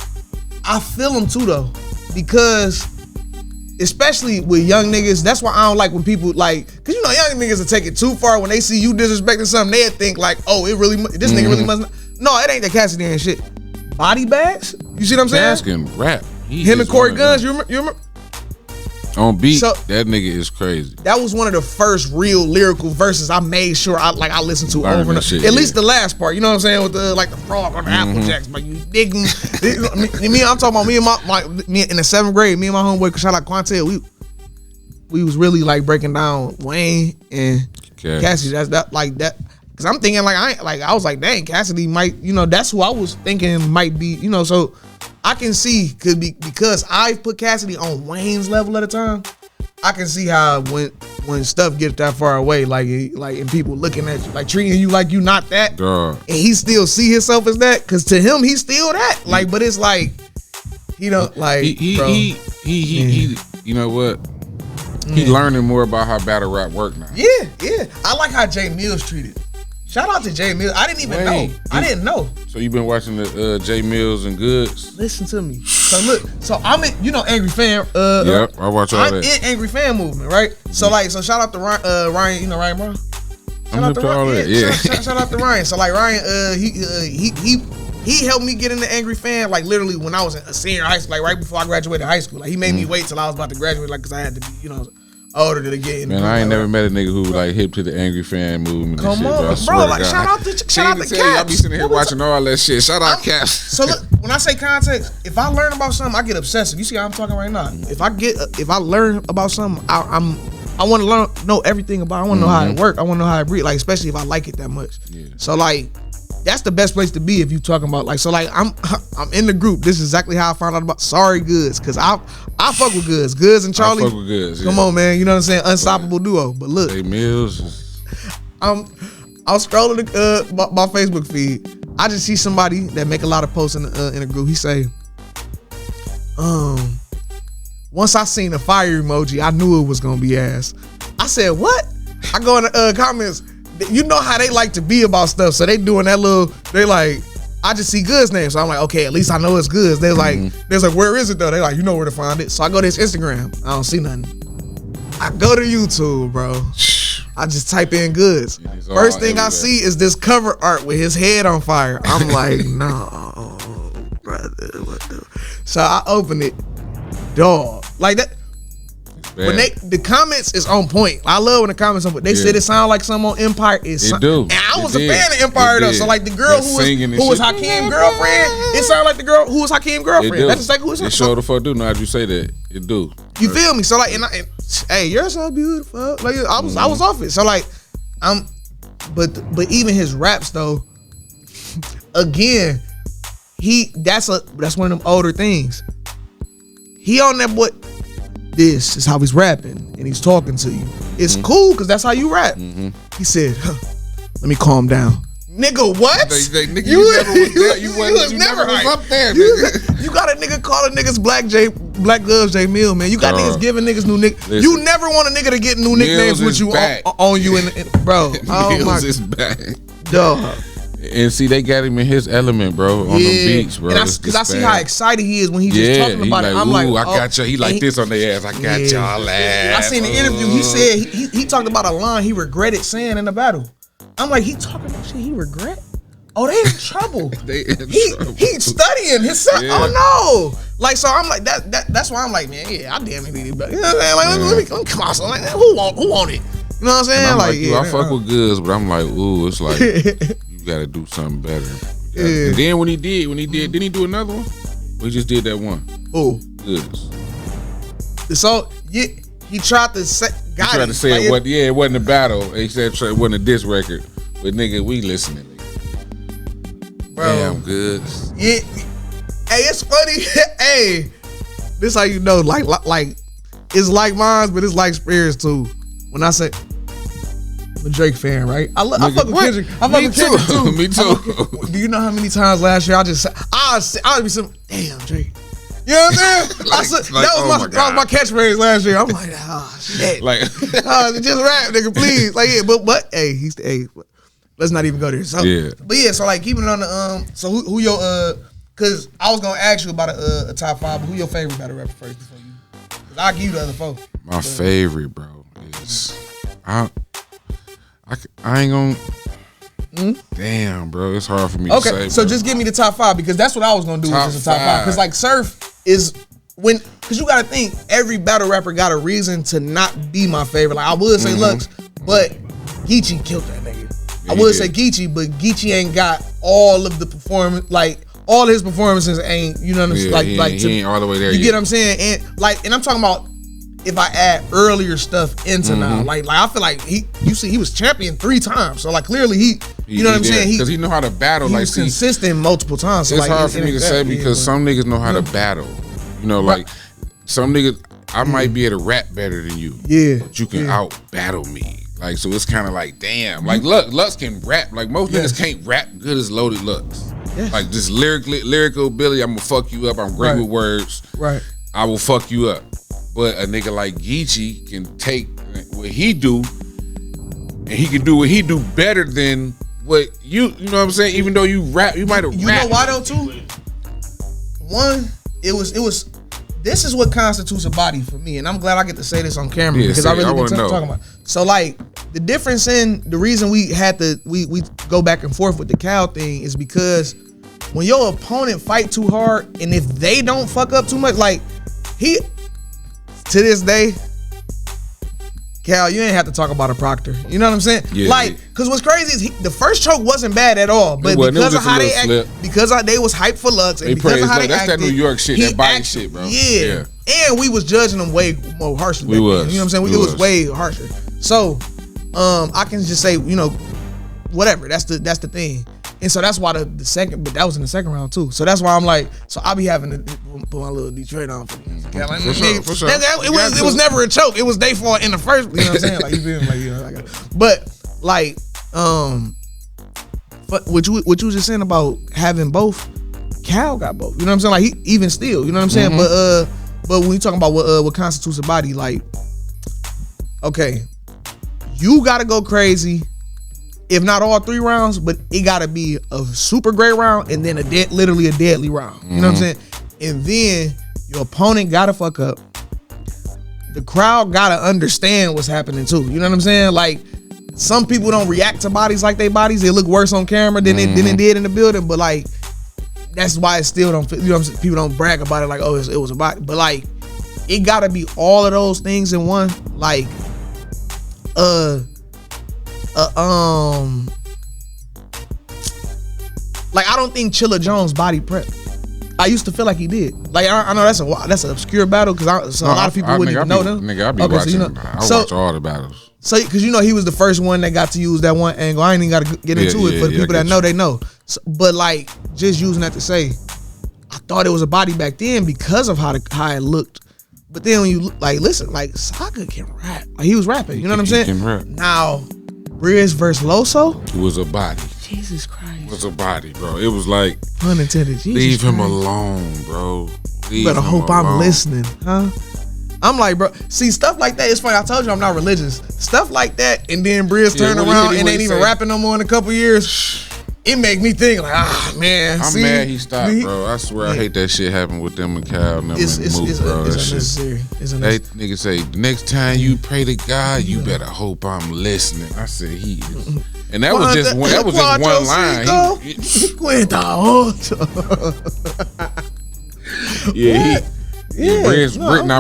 I feel him too though, because especially with young niggas, that's why I don't like when people like, cause young niggas will take it too far. When they see you disrespecting something, they'll think like, oh, this nigga really must. No, it ain't that Cassidy and shit. Body bags, you see what I'm saying? Asking rap. Him and Corey Guns, you remember? On beat, that nigga is crazy. That was one of the first real lyrical verses I made sure I listened to over and over. At least the last part, you know what I'm saying, with the like the frog on the Apple Jacks. Like you dig me? I'm talking about me in the 7th grade. Me and my homeboy, shout out Quantel, we was really like breaking down Wayne and Cassidy. That's that like that. Cause I'm thinking I was like, dang, Cassidy might, that's who I was thinking might be, so I can see because I put Cassidy on Wayne's level at a time. I can see how when stuff gets that far away, like and people looking at you, like treating you like you not that, and he still see himself as that. Cause to him, he's still that. Like, but it's like he don't like. He you know what? He learning more about how battle rap work now. Yeah. I like how Jay Mills treated. Shout out to Jay Mills. I didn't even know. I didn't know. So you been watching the Jay Mills and Goods? Listen to me. So look, so I'm in, Angry Fan. Yep, I watch all I'm that. in Angry Fan movement, right? So so shout out to Ryan, Ryan Brown. I'm hip to all that. Yeah. Shout out to Ryan. So like Ryan, he helped me get into Angry Fan, like literally when I was a senior high school, like right before I graduated high school. Like he made me wait till I was about to graduate, like, cause I had to be, older to get in. Man, I ain't never met a nigga who like hip to the Angry Fan movement. Come shit, on, bro. Like shout out to Caps. I be sitting here watching all that shit. Shout out Caps. So look, when I say context, if I learn about something, I get obsessive. You see how I'm talking right now? If I learn about something, I want to know everything about it. I want to know how it works. I want to know how it breathes. Like especially if I like it that much. Yeah. So like. That's the best place to be if you talking about like so like I'm in the group. This is exactly how I found out about Sorry Goods, cause I fuck with Goods and Charlie. I fuck with Goods. Come on, man, you know what I'm saying? Unstoppable duo. But look, Jay Mills. I'm scrolling my Facebook feed. I just see somebody that make a lot of posts in a group. He say, once I seen the fire emoji, I knew it was gonna be ass. I said, what? I go in the comments. You know how they like to be about stuff, so they doing that they like, I just see Goods name, so I'm like, okay, at least I know it's Goods. They're like, where is it though? They like, you know where to find it. So I go to his Instagram, I don't see nothing. I go to YouTube, bro. I just type in Goods. First thing I see is this cover art with his head on fire. I'm like, no, brother, what the? So I open it, dog, like that. When the comments is on point. I love when the comments on point. They said it sound like some on Empire. It do. And I was a fan of Empire though. So like the girl who was Hakeem's girlfriend, it sounded like the girl who was Hakeem's girlfriend. That's just like who was. It sure the fuck do. Now that you say that, it do. You feel me? So like, and hey, you're so beautiful. Like I was off it. So like, but even his raps though, again, that's one of them older things. He on that boy. This is how he's rapping and he's talking to you. It's cool because that's how you rap. He said, let me calm down. Nigga, what? Nigga, you was never up there. You got a nigga calling niggas Black Gloves J Mill, man. You got niggas giving niggas new nicknames. You never want a nigga to get new nicknames with you on you, bro. Mills is back. Dog. And see, they got him in his element, bro, on the beats, bro. Because I see how excited he is when he's just talking about it. I'm like, I got you. He like this on their ass. I got y'all ass. I seen the interview. He said he talked about a line he regretted saying in the battle. I'm like, he talking about shit he regret? Oh, they in trouble. He's studying his son. Yeah. Oh no! Like, so I'm like that's why I'm like, man, I damn it need it. You know what I'm saying? Like, let me come on, son. Like, who want it? You know what I'm saying? I'm like I fuck with Goods, but I'm like, ooh, it's like you gotta do something better. And then when he did, didn't he do another one? Or he just did that one? Who? Goods. So he tried to say. He tried to say it wasn't a battle. He said it wasn't a diss record. But nigga, we listening. Bro. Damn, Goods. Yeah. Hey, it's funny. Hey, this how you know, like it's like mine, but it's like Spears too. When I say I'm a Drake fan, right? I fuck with Kendrick. I fuck with Kendrick too. Me too. Do you know how many times last year I would be some damn Drake. You know what I'm saying? That was my catchphrase last year. I'm like, oh shit. Just rap, nigga, please. Like, yeah, but hey, let's not even go there. So, but yeah, so like keeping it on the so who your cause I was gonna ask you about a top 5, but who your favorite battle rapper first before you? Cause I'll give you the other 4. My favorite, bro, is I ain't gonna. Damn, bro, it's hard for me to say. Okay, so just give me the top 5 because that's what I was gonna do. Was just the top 5 because like Surf is because you gotta think every battle rapper got a reason to not be my favorite. Like I would say Lux, but Geechee killed that nigga. I would say Geechee, but Geechee ain't got all of the performance. Like all his performances ain't, you know what I'm saying? Like he ain't all the way there. You get what I'm saying? And I'm talking about if I add earlier stuff into now, like I feel like he was champion 3 times. So like clearly you know what I'm saying? Because he know how to battle. He was consistent multiple times. So it's hard for me to say because some niggas know how to battle. You know, like some niggas, I might be able to rap better than you. Yeah. But you can out battle me. Like, so it's kind of like, damn. Like, Lux can rap. Like, most niggas can't rap good as Loaded Lux. Yes. Like, just lyrical ability, I'm going to fuck you up. I'm great with words. Right. I will fuck you up. But a nigga like Geechee can take what he do, and he can do what he do better than what you know what I'm saying? Even though you rap, you might have You know why though too? One, it was. This is what constitutes a body for me, and I'm glad I get to say this on camera because I really been talking about. So like the difference in the reason we had to we go back and forth with the Cal thing is because when your opponent fight too hard and if they don't fuck up too much, like he to this day. Cal, you ain't have to talk about a proctor. You know what I'm saying? Yeah, like, cause what's crazy is the first choke wasn't bad at all, but because of how they act, because they was hyped for Lux, and because of how they acted, that's that New York shit, that body shit, bro. Yeah. And we was judging them way more harshly. We was. You know what I'm saying? It was way harsher. So, I can just say, you know, whatever. That's the thing. And so that's why the second, but that was in the second round too. So that's why I'm like, so I'll be having to put my little Detroit on for you. For sure. It was never a choke. It was they fought in the first. You know what I'm saying? Like you feel me? Like, you know, but like, what you was just saying about having both, Cal got both. You know what I'm saying? Like he even still. You know what I'm saying? Mm-hmm. But when you talking about what constitutes a body, like, okay, you gotta go crazy. If not all 3 rounds, but it gotta be a super great round and then literally a deadly round. You know what I'm saying? And then your opponent gotta fuck up. The crowd gotta understand what's happening too. You know what I'm saying? Like some people don't react to bodies like they bodies. They look worse on camera than it did in the building. But like that's why it still don't. You know what I'm saying? People don't brag about it like, oh, it was a body. But like it gotta be all of those things in one. Like like I don't think Chilla Jones body prep. I used to feel like he did. Like I know that's an obscure battle because a lot of people wouldn't even know them. Nigga, I be watching. So, you know, I watch all the battles. So because you know he was the first one that got to use that one angle. I ain't even got to get into it. For the people that know, they know. So, but like just using that to say, I thought it was a body back then because of how it looked. But then when you like listen, like Saga can rap. Like he was rapping. You know what I'm saying? He can rap. Now, Briz versus Loso. It was a body. Jesus Christ. It was a body, bro. It was like pun intended. Jesus leave him Christ. Alone, bro. You better hope I'm listening, huh? I'm like, bro. See, stuff like that. It's funny. I told you I'm not religious. Stuff like that, and then Briz turn around and ain't even rapping no more in a couple years. It make me think like, man. I'm mad he stopped, bro. I swear I hate that shit happened with them and Cal and them it's bro. It's unnecessary. It's unnecessary. They niggas say the next time you pray to God, you better hope I'm listening. I said he is. And that was just one line.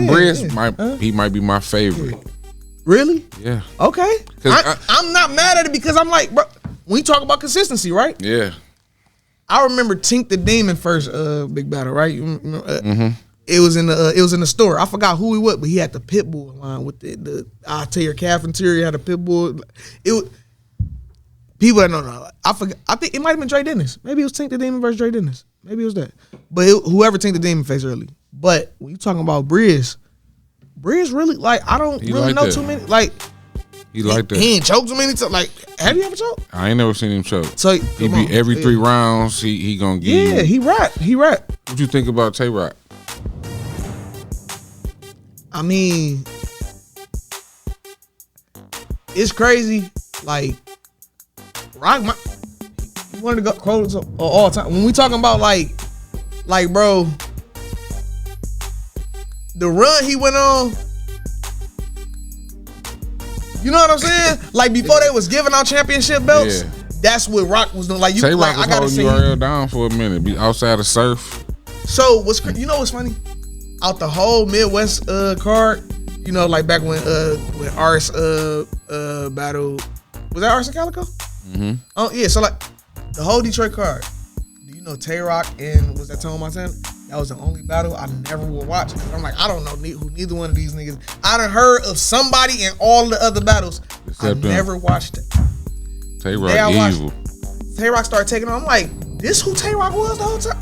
Briz he might be my favorite. Really? Yeah. Okay. I'm not mad at it because I'm like, bro, when you talk about consistency, right? Yeah. I remember Tink the Demon first big battle, right? It was in the store. I forgot who he was, but he had the pit bull line with the I'll tell your calf interior had a pit bull. It was people that know. I forgot. I think it might have been Dre Dennis. Maybe it was Tink the Demon versus Dre Dennis. Maybe it was that. But whoever Tink the Demon faced early. But when you talking about Briz really like I don't really know too many like. He like that. He ain't choked too many times. Like, have you ever choked? I ain't never seen him choke. So he beat every 3 rounds. He gonna give. Yeah, he rap. What you think about Tay Rock? I mean, it's crazy. Like, Rock, he wanted to go quotes all the time. When we talking about like, bro, the run he went on. You know what I'm saying? Like before they was giving out championship belts, that's what Rock was doing. Like you, Tay like Rock was I gotta holding URL down for a minute. Be outside of Surf. So you know what's funny? Out the whole Midwest card, you know, like back when Ars battle, was that Ars and Calico? Mm-hmm. Oh yeah, so like the whole Detroit card. Do you know Tay Rock and was that Tone Montana? That was the only battle I never will watch because I'm like, I don't know who neither one of these niggas. I done heard of somebody in all the other battles. I never watched it. Tay Rock evil. Tay Rock started taking on. I'm like, this who Tay Rock was the whole time?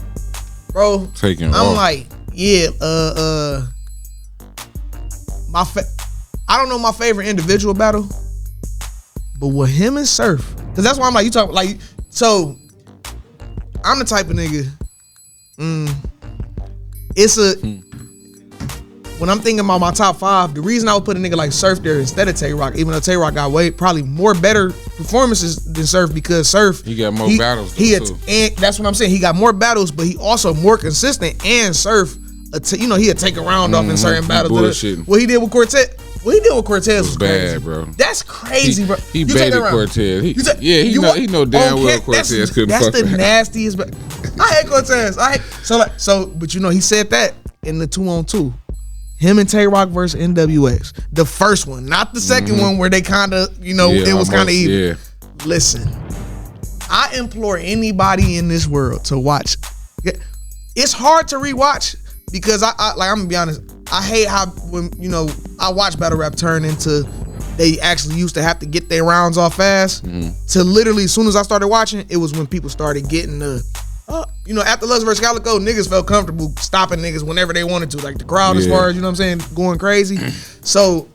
Bro, I'm like, yeah, I don't know my favorite individual battle, but with him and Surf, because that's why I'm like, you talk like, so I'm the type of nigga, when I'm thinking about my top 5, the reason I would put a nigga like Surf there instead of Tay Rock, even though Tay Rock got probably more better performances than Surf because Surf He got more battles, He too. and that's what I'm saying. He got more battles, but he also more consistent. And Surf, he'd take a round off in certain battles. Bullshitting. What he did with Cortez. What he did with Cortez was bad, crazy, bro. That's crazy, bro. He You take baited that round. Cortez. You He know damn well Cortez couldn't That's fuck the with him. nastiest. But I hate Cortez. But he said that in the 2-on-2. Him and Tay Rock versus NWX. The first one, not the second one where they kind of, it was kind of even. Yeah. Listen, I implore anybody in this world to watch. It's hard to rewatch because I'm gonna be honest. I hate how when I watch battle rap turn into they actually used to have to get their rounds off fast. To literally, as soon as I started watching, it was when people started getting the. After Lux vs. Calico, niggas felt comfortable stopping niggas whenever they wanted to. Like the crowd, as far as, going crazy. So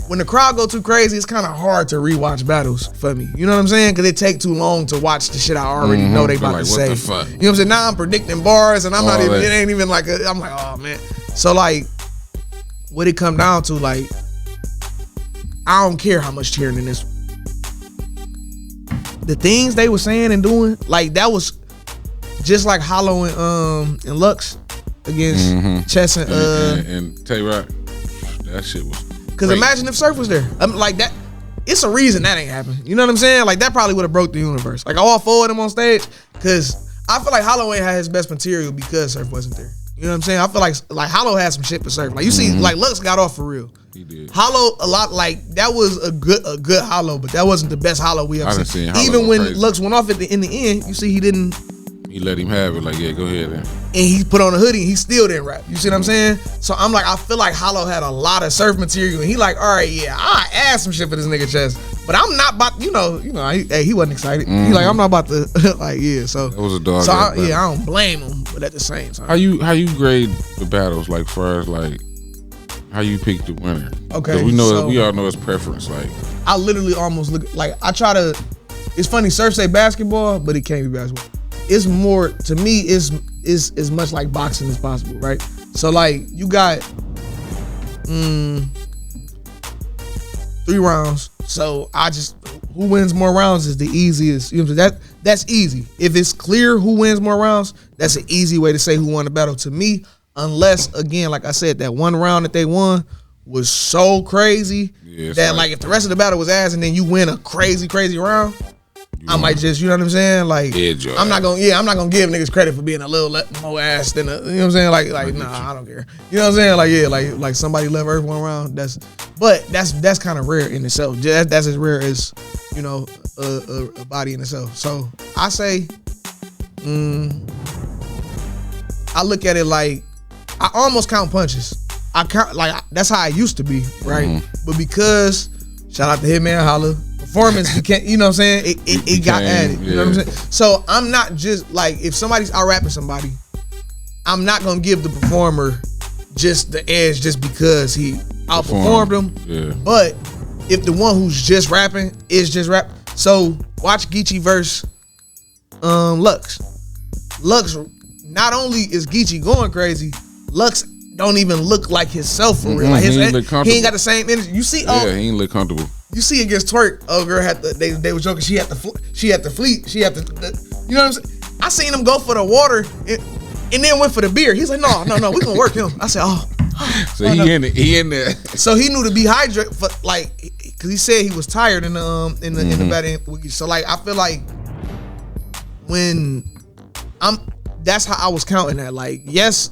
when the crowd go too crazy, it's kind of hard to rewatch battles for me. You know what I'm saying? Because it take too long to watch the shit I already know they about to say. What the fuck? You know what I'm saying? Now I'm predicting bars and I'm not even, that. it ain't even like I'm like, oh man. So like, what it come down to, like, I don't care how much cheering in this. The things they were saying and doing, like that was just like Hollow and Lux against Chess and Tay Rock. That shit was. Because imagine if Surf was there. Like that, it's a reason that ain't happened. You know what I'm saying? Like that probably would have broke the universe. Like all four of them on stage. Because I feel like Hollow ain't had his best material because Surf wasn't there. You know what I'm saying? I feel like Hollow had some shit for Surf. Like you see, like Lux got off for real. He did. Hollow a lot, like that was a good Hollow, but that wasn't the best Hollow we ever seen. Hollow Even go when crazy. Lux went off in the end, you see he didn't. He let him have it. Like, yeah, go ahead then. And he put on a hoodie, he still didn't rap. You see what I'm saying? So I'm like, I feel like Hollow had a lot of Surf material, and he like, all right, yeah, I add some shit for this nigga Chest, but I'm not about, he wasn't excited. He like, I'm not about to, like, yeah. So That was a dog. So I don't blame him, but at the same time, How you grade the battles, like, far as like how you pick the winner? Okay, 'Cause we so- all know his preference. Like, I literally almost look like I try to. It's funny, Surf say basketball, but it can't be basketball. It's more, to me, is as much like boxing as possible, right? So like you got 3 rounds. So who wins more rounds is the easiest. You know what I'm saying? That's easy. If it's clear who wins more rounds, that's an easy way to say who won the battle to me. Unless, again, like I said, that one round that they won was so crazy that like if the rest of the battle was ass and then you win a crazy round, I might just, you know what I'm saying? Like, I'm not gonna give niggas credit for being a little more ass than you know what I'm saying? Like, nah, I don't care. You know what I'm saying? Like, yeah, like somebody left Earth one round. That's kind of rare in itself. That's as rare as, a body in itself. So I say, I look at it like I almost count punches. I count like that's how I used to be, right? But because shout out to Hitman Holla. Performance, you can't, you know what I'm saying? It got added. You know what I'm saying? So I'm not just like, if somebody's out rapping somebody, I'm not gonna give the performer just the edge just because he outperformed them. Yeah. But if the one who's just rapping is just rap, so watch Geechee verse Lux. Lux, not only is Geechee going crazy, Lux don't even look like himself for real. Like He ain't got the same energy. You see, he ain't look comfortable. You see against Twerk, girl had to, they was joking, she had to fleet, you know what I'm saying? I seen him go for the water and then went for the beer. He's like, no, we gonna work him. I said, So he in there. So he knew to be hydrated for like, cause he said he was tired in the batting. So like, I feel like that's how I was counting that. Like, yes,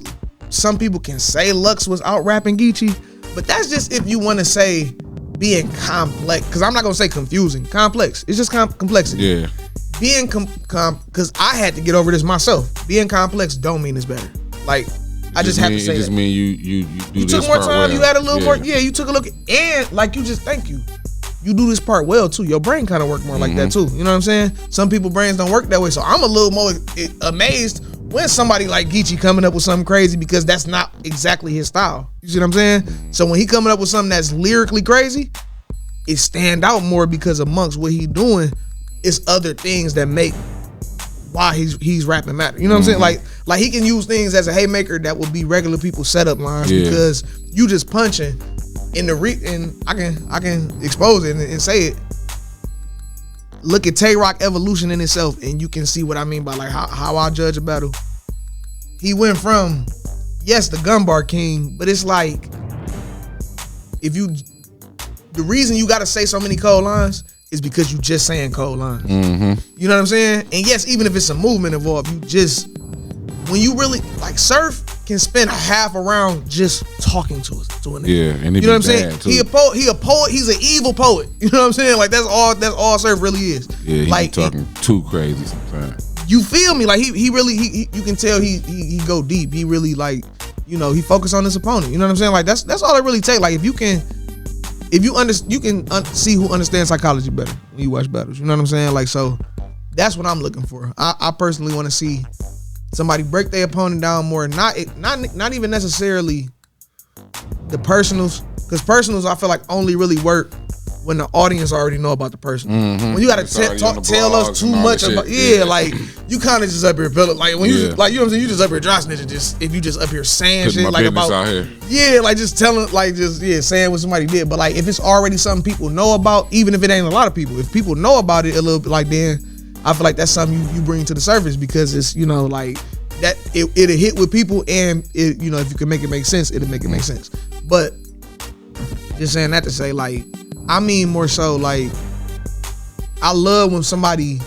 some people can say Lux was out rapping Geechee, but that's just if you want to say being complex, because I'm not gonna say confusing. Complex. It's just complexity. Yeah. Being because I had to get over this myself. Being complex don't mean it's better. Like I just have to say it just that. mean you do You this took more part time. well. You had a little more. Yeah, you took a look, and like you just thank you. You do this part well too. Your brain kind of work more like that too. You know what I'm saying? Some people brains don't work that way. So I'm a little more amazed when somebody like Geechee coming up with something crazy because that's not exactly his style. You see what I'm saying? So when he coming up with something that's lyrically crazy, it stand out more because amongst what he doing is other things that make why he's rapping matter. You know what I'm saying? Like he can use things as a haymaker that would be regular people's setup lines because you just punching in the and I can expose it and say it. look at Tay Rock evolution in itself, and you can see what I mean by like how I judge a battle. He went from, yes, the gun bar king, but it's like, the reason you gotta say so many cold lines is because you just saying cold lines. Mm-hmm. You know what I'm saying? And yes, even if it's a movement involved, when you really, like Surf can spend a half a round just talking to a nigga. Yeah, and you know what I'm saying? Too. He a poet, he's an evil poet. You know what I'm saying? Like that's all Surf really is. Yeah, he like, be talking too crazy sometimes. You feel me? Like he really you can tell he go deep. He really like, he focus on his opponent. You know what I'm saying? Like that's all it really take. Like if you can see who understands psychology better when you watch battles. You know what I'm saying? Like, so that's what I'm looking for. I personally want to see somebody break their opponent down more. Not even necessarily the personals, because personals I feel like only really work when the audience already know about the person. Mm-hmm. When you gotta tell us too much about, like you kind of just up here feeling like when you like, you know what I'm saying, you just up here dry snitching, if you just up here saying shit like about out here. like just telling, like just saying what somebody did. But like if it's already something people know about, even if it ain't a lot of people, if people know about it a little bit, like then I feel like that's something you bring to the surface, because it's like that it'll hit with people, and it, if you can make it make sense, it'll make it make sense. But just saying that to say, like, I mean more so like I love when somebody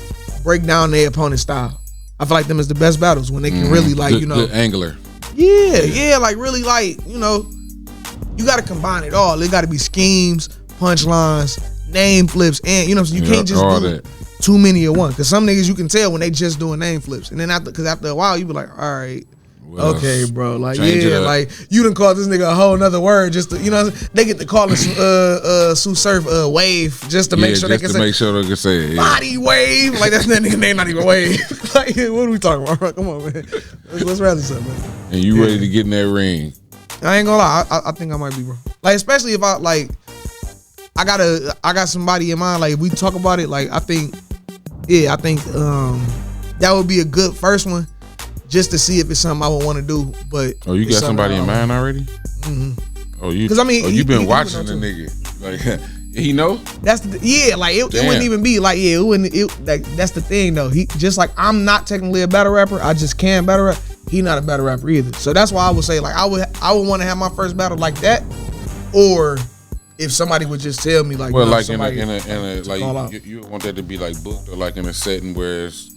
break down their opponent's style. I feel like them is the best battles when they can really like good angler. Yeah, like really like you got to combine it all. It got to be schemes, punchlines, name flips, and you can't just do too many at once. Because some niggas you can tell when they just doing name flips, and then after a while you be like, all right. Well, okay, bro. Like, like you done called this nigga a whole nother word just to, they get to call it Sue Surf wave just to make sure they can say it. Body wave. Like that's that nigga name not even wave. Like what are we talking about? Bro? Come on, man. Let's rather something, man. And you ready to get in that ring? I ain't gonna lie. I think I might be, bro. Like especially if I got somebody in mind. Like if we talk about it, like I think that would be a good first one. Just to see if it's something I would want to do, but you got somebody in mind already? Mm-hmm. Because I mean, you been watching the nigga, like he know. That's like it wouldn't even be like it wouldn't. Like that's the thing though. He just like I'm not technically a battle rapper. I just can battle rap. He not a battle rapper either. So that's why I would say like I would want to have my first battle like that, or if somebody would just tell me like, like in a like you want that to be like booked or like in a setting where it's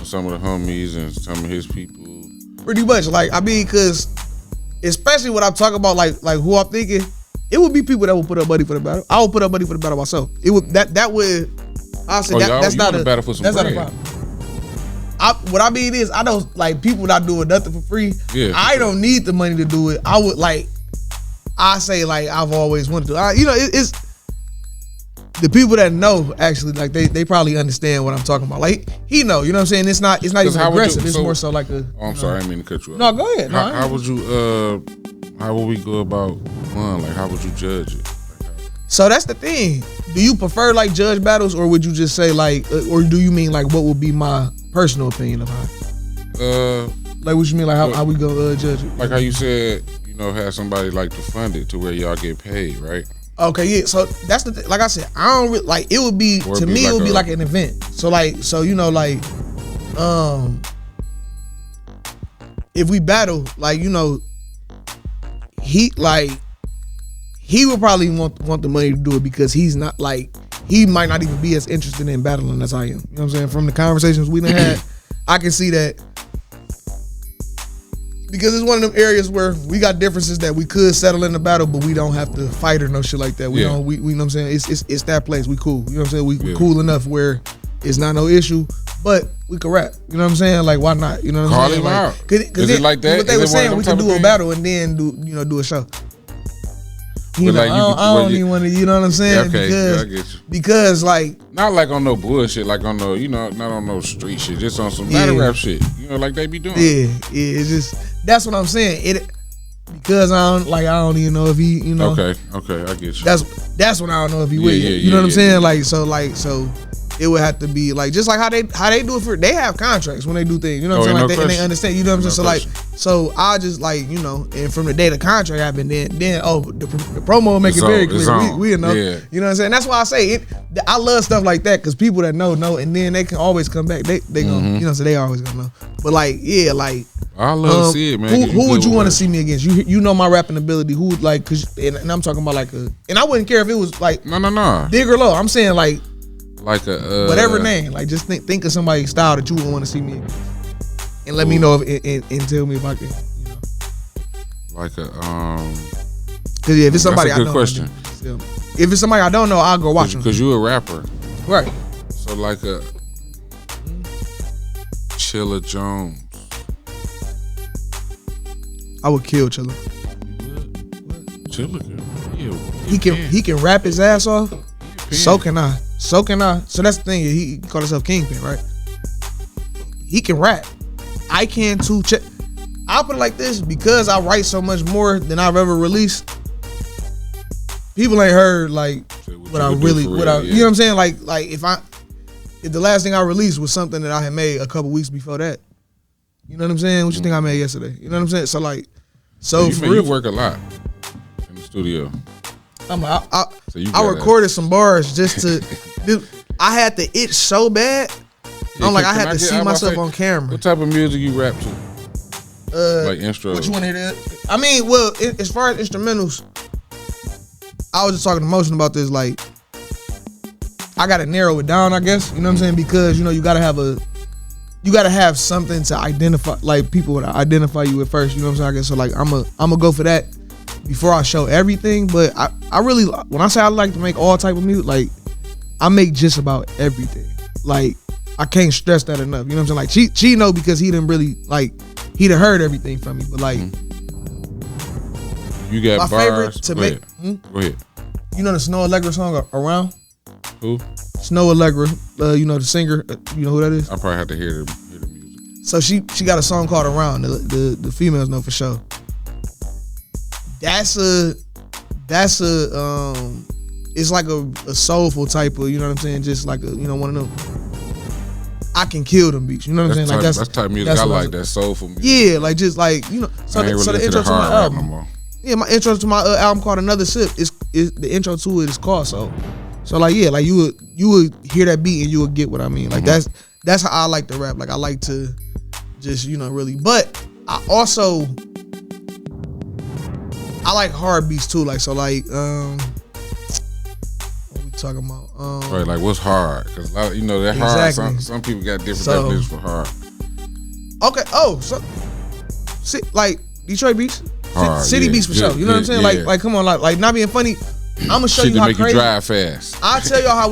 some of the homies and some of his people. Pretty much, like I mean, because especially when I'm talking about like who I'm thinking, it would be people that would put up money for the battle. I would put up money for the battle myself. It would that would. I'll say that's not a battle for some. That's bread. Not a problem. What I mean is, I don't like people not doing nothing for free. Yeah, I don't need the money to do it. I would like. I say like I've always wanted to. It's. The people that know actually like they probably understand what I'm talking about. Like he know, you know what I'm saying? It's not even aggressive. It's more so like a. Oh, I'm sorry, I didn't mean to cut you off. No, go ahead. How would you how would we go about one? Like how would you judge it? So that's the thing. Do you prefer like judge battles, or would you just say like, or do you mean like what would be my personal opinion of how? Like what you mean like how we go judge it? Like how you said, have somebody like to fund it to where y'all get paid, right? Okay, yeah. So that's the like I said, I don't really, like it would be to me. It would be like an event. So like if we battle, like he would probably want the money to do it because he's not like he might not even be as interested in battling as I am. You know what I'm saying? From the conversations we done had, I can see that. Because it's one of them areas where we got differences that we could settle in the battle, but we don't have to fight or no shit like that. We know what I'm saying? It's that place. We cool. You know what I'm saying? We cool enough where it's not no issue, but we can rap. You know what I'm saying? Like why not? You know what I'm saying? Call him out. Is it like that? What they were saying, we can do a battle and then do a show. I don't even want to, you know what I'm saying? Okay, because, I get you. Because like not like on no bullshit, like on no, not on no street shit, just on some battle rap shit. Like they be doing. Yeah, it's just that's what I'm saying. It because I don't even know if he, Okay, I get you. That's when I don't know if he will. You know what I'm saying? Like so it would have to be like just like how they do it they have contracts when they do things. You know what I'm saying? Like and they understand. You know what I'm saying? So I just like and from the day the contract happened, then the promo will make it very clear. We know. Yeah. You know what I'm saying? That's why I say it. I love stuff like that because people that know, and then they can always come back. They gonna so they always gonna know. But like like. I love to see it, man. Who would you want to see me against? You know my rapping ability. Who would like? And I'm talking about like and I wouldn't care if it was like no big or low. I'm saying like a whatever name. Like just think of somebody's style that you would want to see me against, and let me know if and tell me if I can. Like a Cause if it's somebody that's a good I don't question. If it's somebody I don't know, I'll go watch them. Because you a rapper, right? So like a Chilla Jones. I would kill Chilla. Chilla, he can rap his ass off. So can I. So that's the thing. He called himself Kingpin, right? He can rap. I can too. I'll put it like this: because I write so much more than I've ever released. People ain't heard like what I really, you know what I'm saying? Like if the last thing I released was something that I had made a couple weeks before that. You know what I'm saying? What you think I made yesterday? You know what I'm saying? So like, for real, you work a lot in the studio. I recorded some bars just to. Dude, I had the itch so bad. I'm like I had to see myself on camera. What type of music you rap to? Like intro. What you want to hear? I mean, well, as far as instrumentals, I was just talking to Motion about this. Like, I gotta narrow it down, I guess. You know what I'm saying? Because you gotta have something to identify, like people would identify you at first. You know what I'm saying? I guess so. Like I'm gonna go for that before I show everything. But I really, when I say I like to make all type of music, like I make just about everything. Like I can't stress that enough. You know what I'm saying? Like she know because he didn't really like he done heard everything from me. But like you got my bars. favorite to Go make. Ahead. Go ahead. You know the Snow Allegra song Around? Who? Snow Allegra. You know the singer. You know who that is? I probably have to hear the music. So she got a song called Around. The females know for sure. That's a it's like a soulful type of, you know what I'm saying, just like a, one of them. I can kill them beats, you know what I'm saying? Like that's type of music I like, that soulful music. Yeah, like just like, so the intro to my album. No, yeah, my intro to my album called Another Sip is the intro to it is called so like yeah, like you would hear that beat and you would get what I mean. Like that's how I like to rap. Like I like to just really, but I also I like hard beats too. Like so like what we talking about? Right, like what's hard? Because that exactly. hard. Some people got different definitions for hard. Okay. So like Detroit beats, hard, city beats for sure. You know what I'm saying? Yeah. Like come on, like not being funny. I'm gonna show you how make crazy. You drive fast. I'll tell y'all how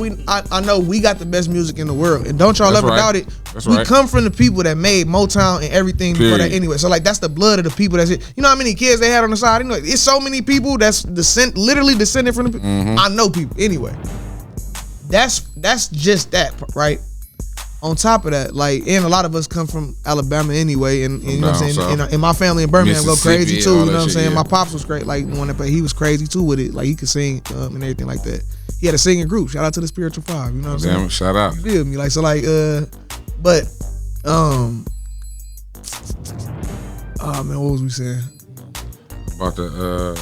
I know we got the best music in the world, and don't y'all ever doubt it. We come from the people that made Motown and everything before that anyway. So like that's the blood of the people. That's it. You know how many kids they had on the side? It's so many people that's literally descended from the people. I know people anyway. That's just that, right? On top of that, like, and a lot of us come from Alabama anyway, and you know what I'm saying. And my family in Birmingham go crazy too. You know what I'm saying. Yeah. My pops was great, like he was crazy too with it. Like he could sing and everything like that. He had a singing group. Shout out to the Spiritual Five. You know what I'm saying. Shout out. You feel me? Like so, like but oh man, what was we saying about the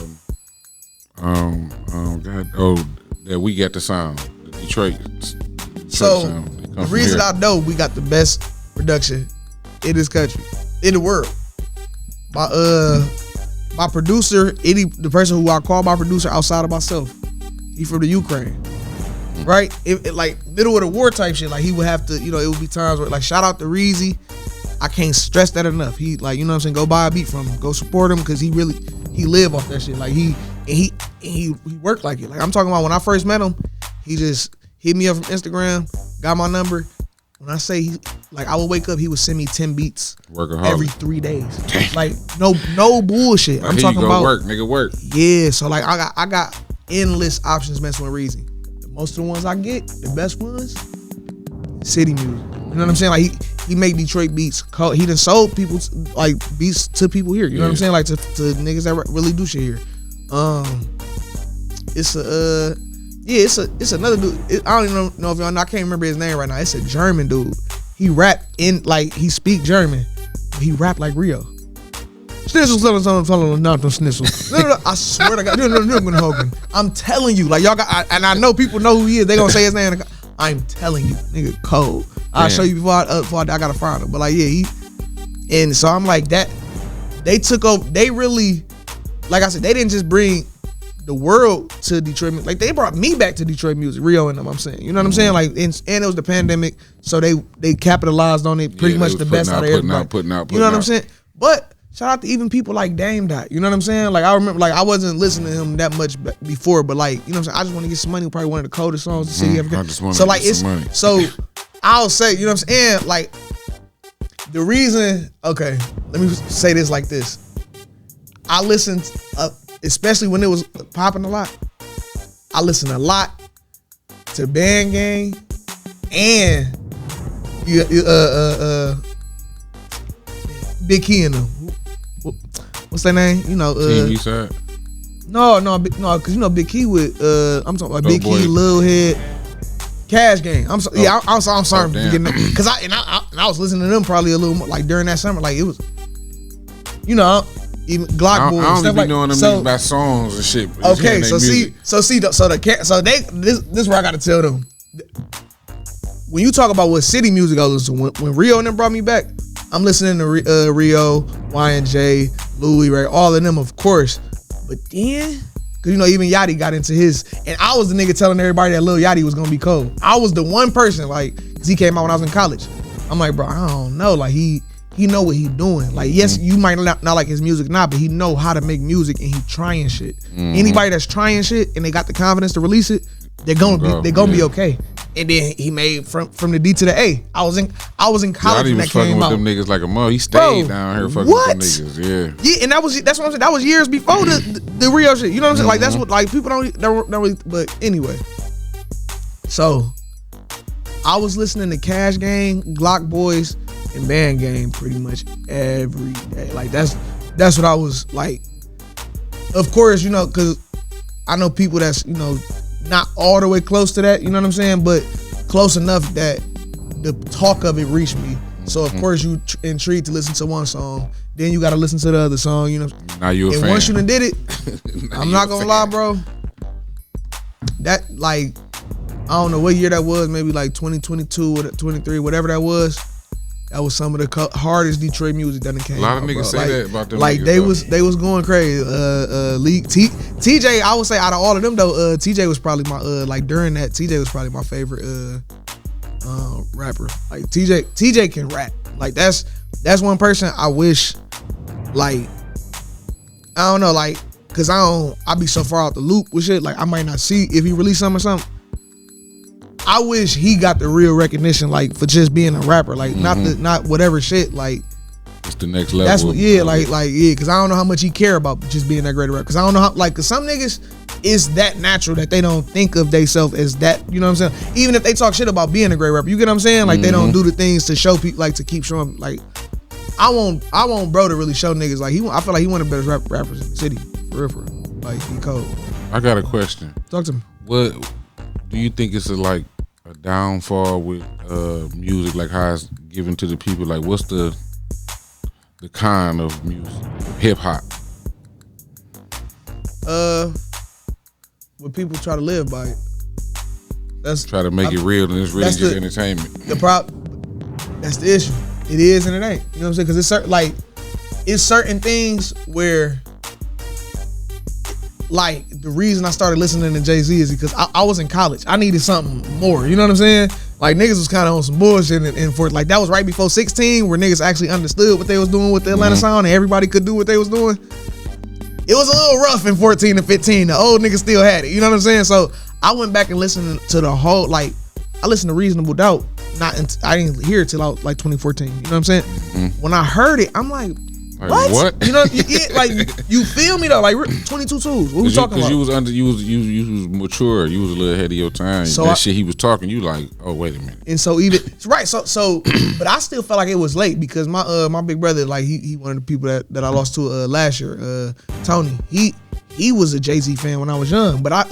that we got the sound, the Detroit so. sound. The reason I know we got the best production in this country, in the world. My producer, the person who I call my producer outside of myself, he from the Ukraine, right? It like middle of the war type shit. Like he would have to, it would be times where like shout out to Reezy. I can't stress that enough. He like, you know what I'm saying, go buy a beat from him, go support him because he live off that shit. Like he worked like it. Like I'm talking about when I first met him, he just hit me up from Instagram, got my number. When I say I would wake up, he would send me 10 beats every 3 days. Like no bullshit. Like, I'm talking about work. Yeah, so like I got endless options messing with Reezy. Most of the ones I get, the best ones, city music. You know what I'm saying? Like he make Detroit beats. He done sold people like beats to people here. You know what I'm saying? Like to niggas that really do shit here. It's Yeah, it's another dude. I don't even know if y'all know. I can't remember his name right now. It's a German dude. He rap in like he speak German. But he rap like Rio. Schnitzel, I swear to God, I'm telling you, like y'all got, and I know people know who he is. They gonna say his name. I'm telling you, nigga, cold. I'll show you before I gotta find him. But like, yeah, and so I'm like that. They took over. They really, like I said, they didn't just bring the world to Detroit. Like they brought me back to Detroit music, Rio and them. I'm saying, you know what I'm saying? Like, and it was the pandemic, so they capitalized on it pretty much the best out of everybody. Putting out. You know what I'm saying? But shout out to even people like Dame Dot. You know what I'm saying? Like I remember, like I wasn't listening to him that much before, but like you know what I'm saying. I just want to get some money. Probably one of the coldest songs the city ever got. So like it's money. So I'll say, you know what I'm saying? Like the reason. Okay, let me say this like this. I listened, especially when it was popping a lot. I listened a lot to Band Gang and Big Key and them. What's their name? You know, Team Eastside? No, because you know Big Key with I'm talking about Big Key, Lil Head, Cash Gang. I'm sorry for forgetting that. Because I was listening to them probably a little more like during that summer. Like it was, you know, even Glock Boys. I don't stuff be like knowing them niggas by songs and shit. Okay, so this is where I got to tell them. When you talk about what city music I listen to, when Rio and them brought me back, I'm listening to Rio, Y&J, Louis Ray, all of them, of course. But then, cause you know, even Yachty got into his, and I was the nigga telling everybody that Lil Yachty was gonna be cold. I was the one person, like, cause he came out when I was in college. I'm like, bro, I don't know, like he know what he doing. Like, yes, you might not like his music now, but he know how to make music and he trying shit. Anybody that's trying shit and they got the confidence to release it, they're gonna be okay. And then he made from the D to the A. I was in college when that came out. With them niggas like a mother. He stayed down here fucking with them niggas. Yeah, and that's what I'm saying. That was years before the Rio shit. You know what I'm saying? Like that's what like people don't really. But anyway, so I was listening to Cash Gang, Glock Boys, and Band Gang pretty much every day. Like that's what I was like. Of course, you know, because I know people that's, you know, not all the way close to that, you know what I'm saying, but close enough that the talk of it reached me. So of course you intrigued to listen to one song, then you got to listen to the other song, you know. Now you a fan. And once you done did it, I'm not gonna lie, bro. That like, I don't know what year that was, maybe like 2022 or 23, whatever that was. That was some of the hardest Detroit music that came out. A lot of niggas say that about them. Like niggas, they was going crazy. TJ, I would say out of all of them though, TJ was probably my like during that, TJ was probably my favorite rapper. Like TJ can rap. Like that's one person I wish, like, I don't know, like, cause I be so far out the loop with shit. Like I might not see if he released something or something. I wish he got the real recognition, like, for just being a rapper, like not whatever shit, like. It's the next level. That's what, because I don't know how much he care about just being that great rapper. Because I don't know how, like, because some niggas is that natural that they don't think of themselves as that. You know what I'm saying? Even if they talk shit about being a great rapper, you get what I'm saying? Like they don't do the things to show people, like to keep showing. Like I want bro to really show niggas. Like I feel like he one of the best rappers in the city, for real. Like he cold. I got a question. Talk to me. What do you think is a downfall with music, like how it's given to the people? Like what's the kind of music, hip hop? When people try to live by it, that's try to make it real, and it's really just entertainment. That's the issue. It is and it ain't. You know what I'm saying? Because it's certain things where, like, the reason I started listening to Jay-Z is because I was in college. I needed something more. You know what I'm saying? Like, niggas was kind of on some bullshit. And for, like, that was right before 16, where niggas actually understood what they was doing with the Atlanta sound and everybody could do what they was doing. It was a little rough in 14 and 15. The old niggas still had it. You know what I'm saying? So I went back and listened to the whole, like, I listened to Reasonable Doubt. I didn't hear it till I was like 2014. You know what I'm saying? When I heard it, I'm like, what? You know, like, you feel me though? Like 22 tools. What we talking about? Because you was mature. You was a little ahead of your time. So shit he was talking, you like, oh wait a minute. And so even right, so but I still felt like it was late because my big brother, like he one of the people that I lost to last year, Tony. He was a Jay-Z fan when I was young, but I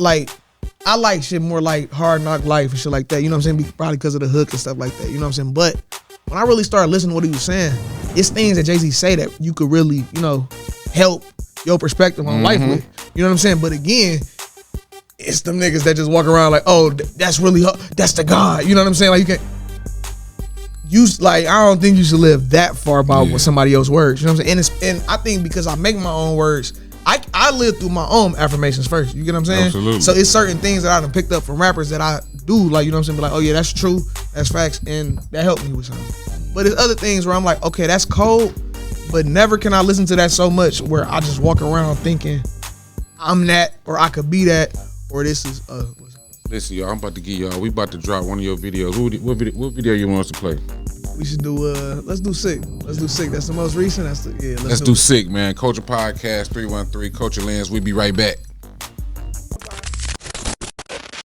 I like shit more like Hard Knock Life and shit like that. You know what I'm saying? Probably because of the hook and stuff like that. You know what I'm saying? But when I really started listening to what he was saying, it's things that Jay-Z say that you could really, you know, help your perspective on life with. You know what I'm saying? But again, it's them niggas that just walk around like, oh, that's really, that's the God. You know what I'm saying? Like, you can't, I don't think you should live that far by what somebody else's words. You know what I'm saying? And I think because I make my own words, I live through my own affirmations first. You get what I'm saying? Absolutely. So it's certain things that I done picked up from rappers that I do, like, you know what I'm saying? Be like, oh yeah, that's true, that's facts, and that helped me with something. But there's other things where I'm like, okay, that's cold, but never can I listen to that so much where I just walk around thinking I'm that, or I could be that, or this is Listen, y'all, I'm about to give y'all, we about to drop one of your videos. What video you want us to play? we should do let's do Sick. Let's do Sick. That's the most recent. Let's do Sick, man. CulturePodcast313, Culture Lens. We be right back.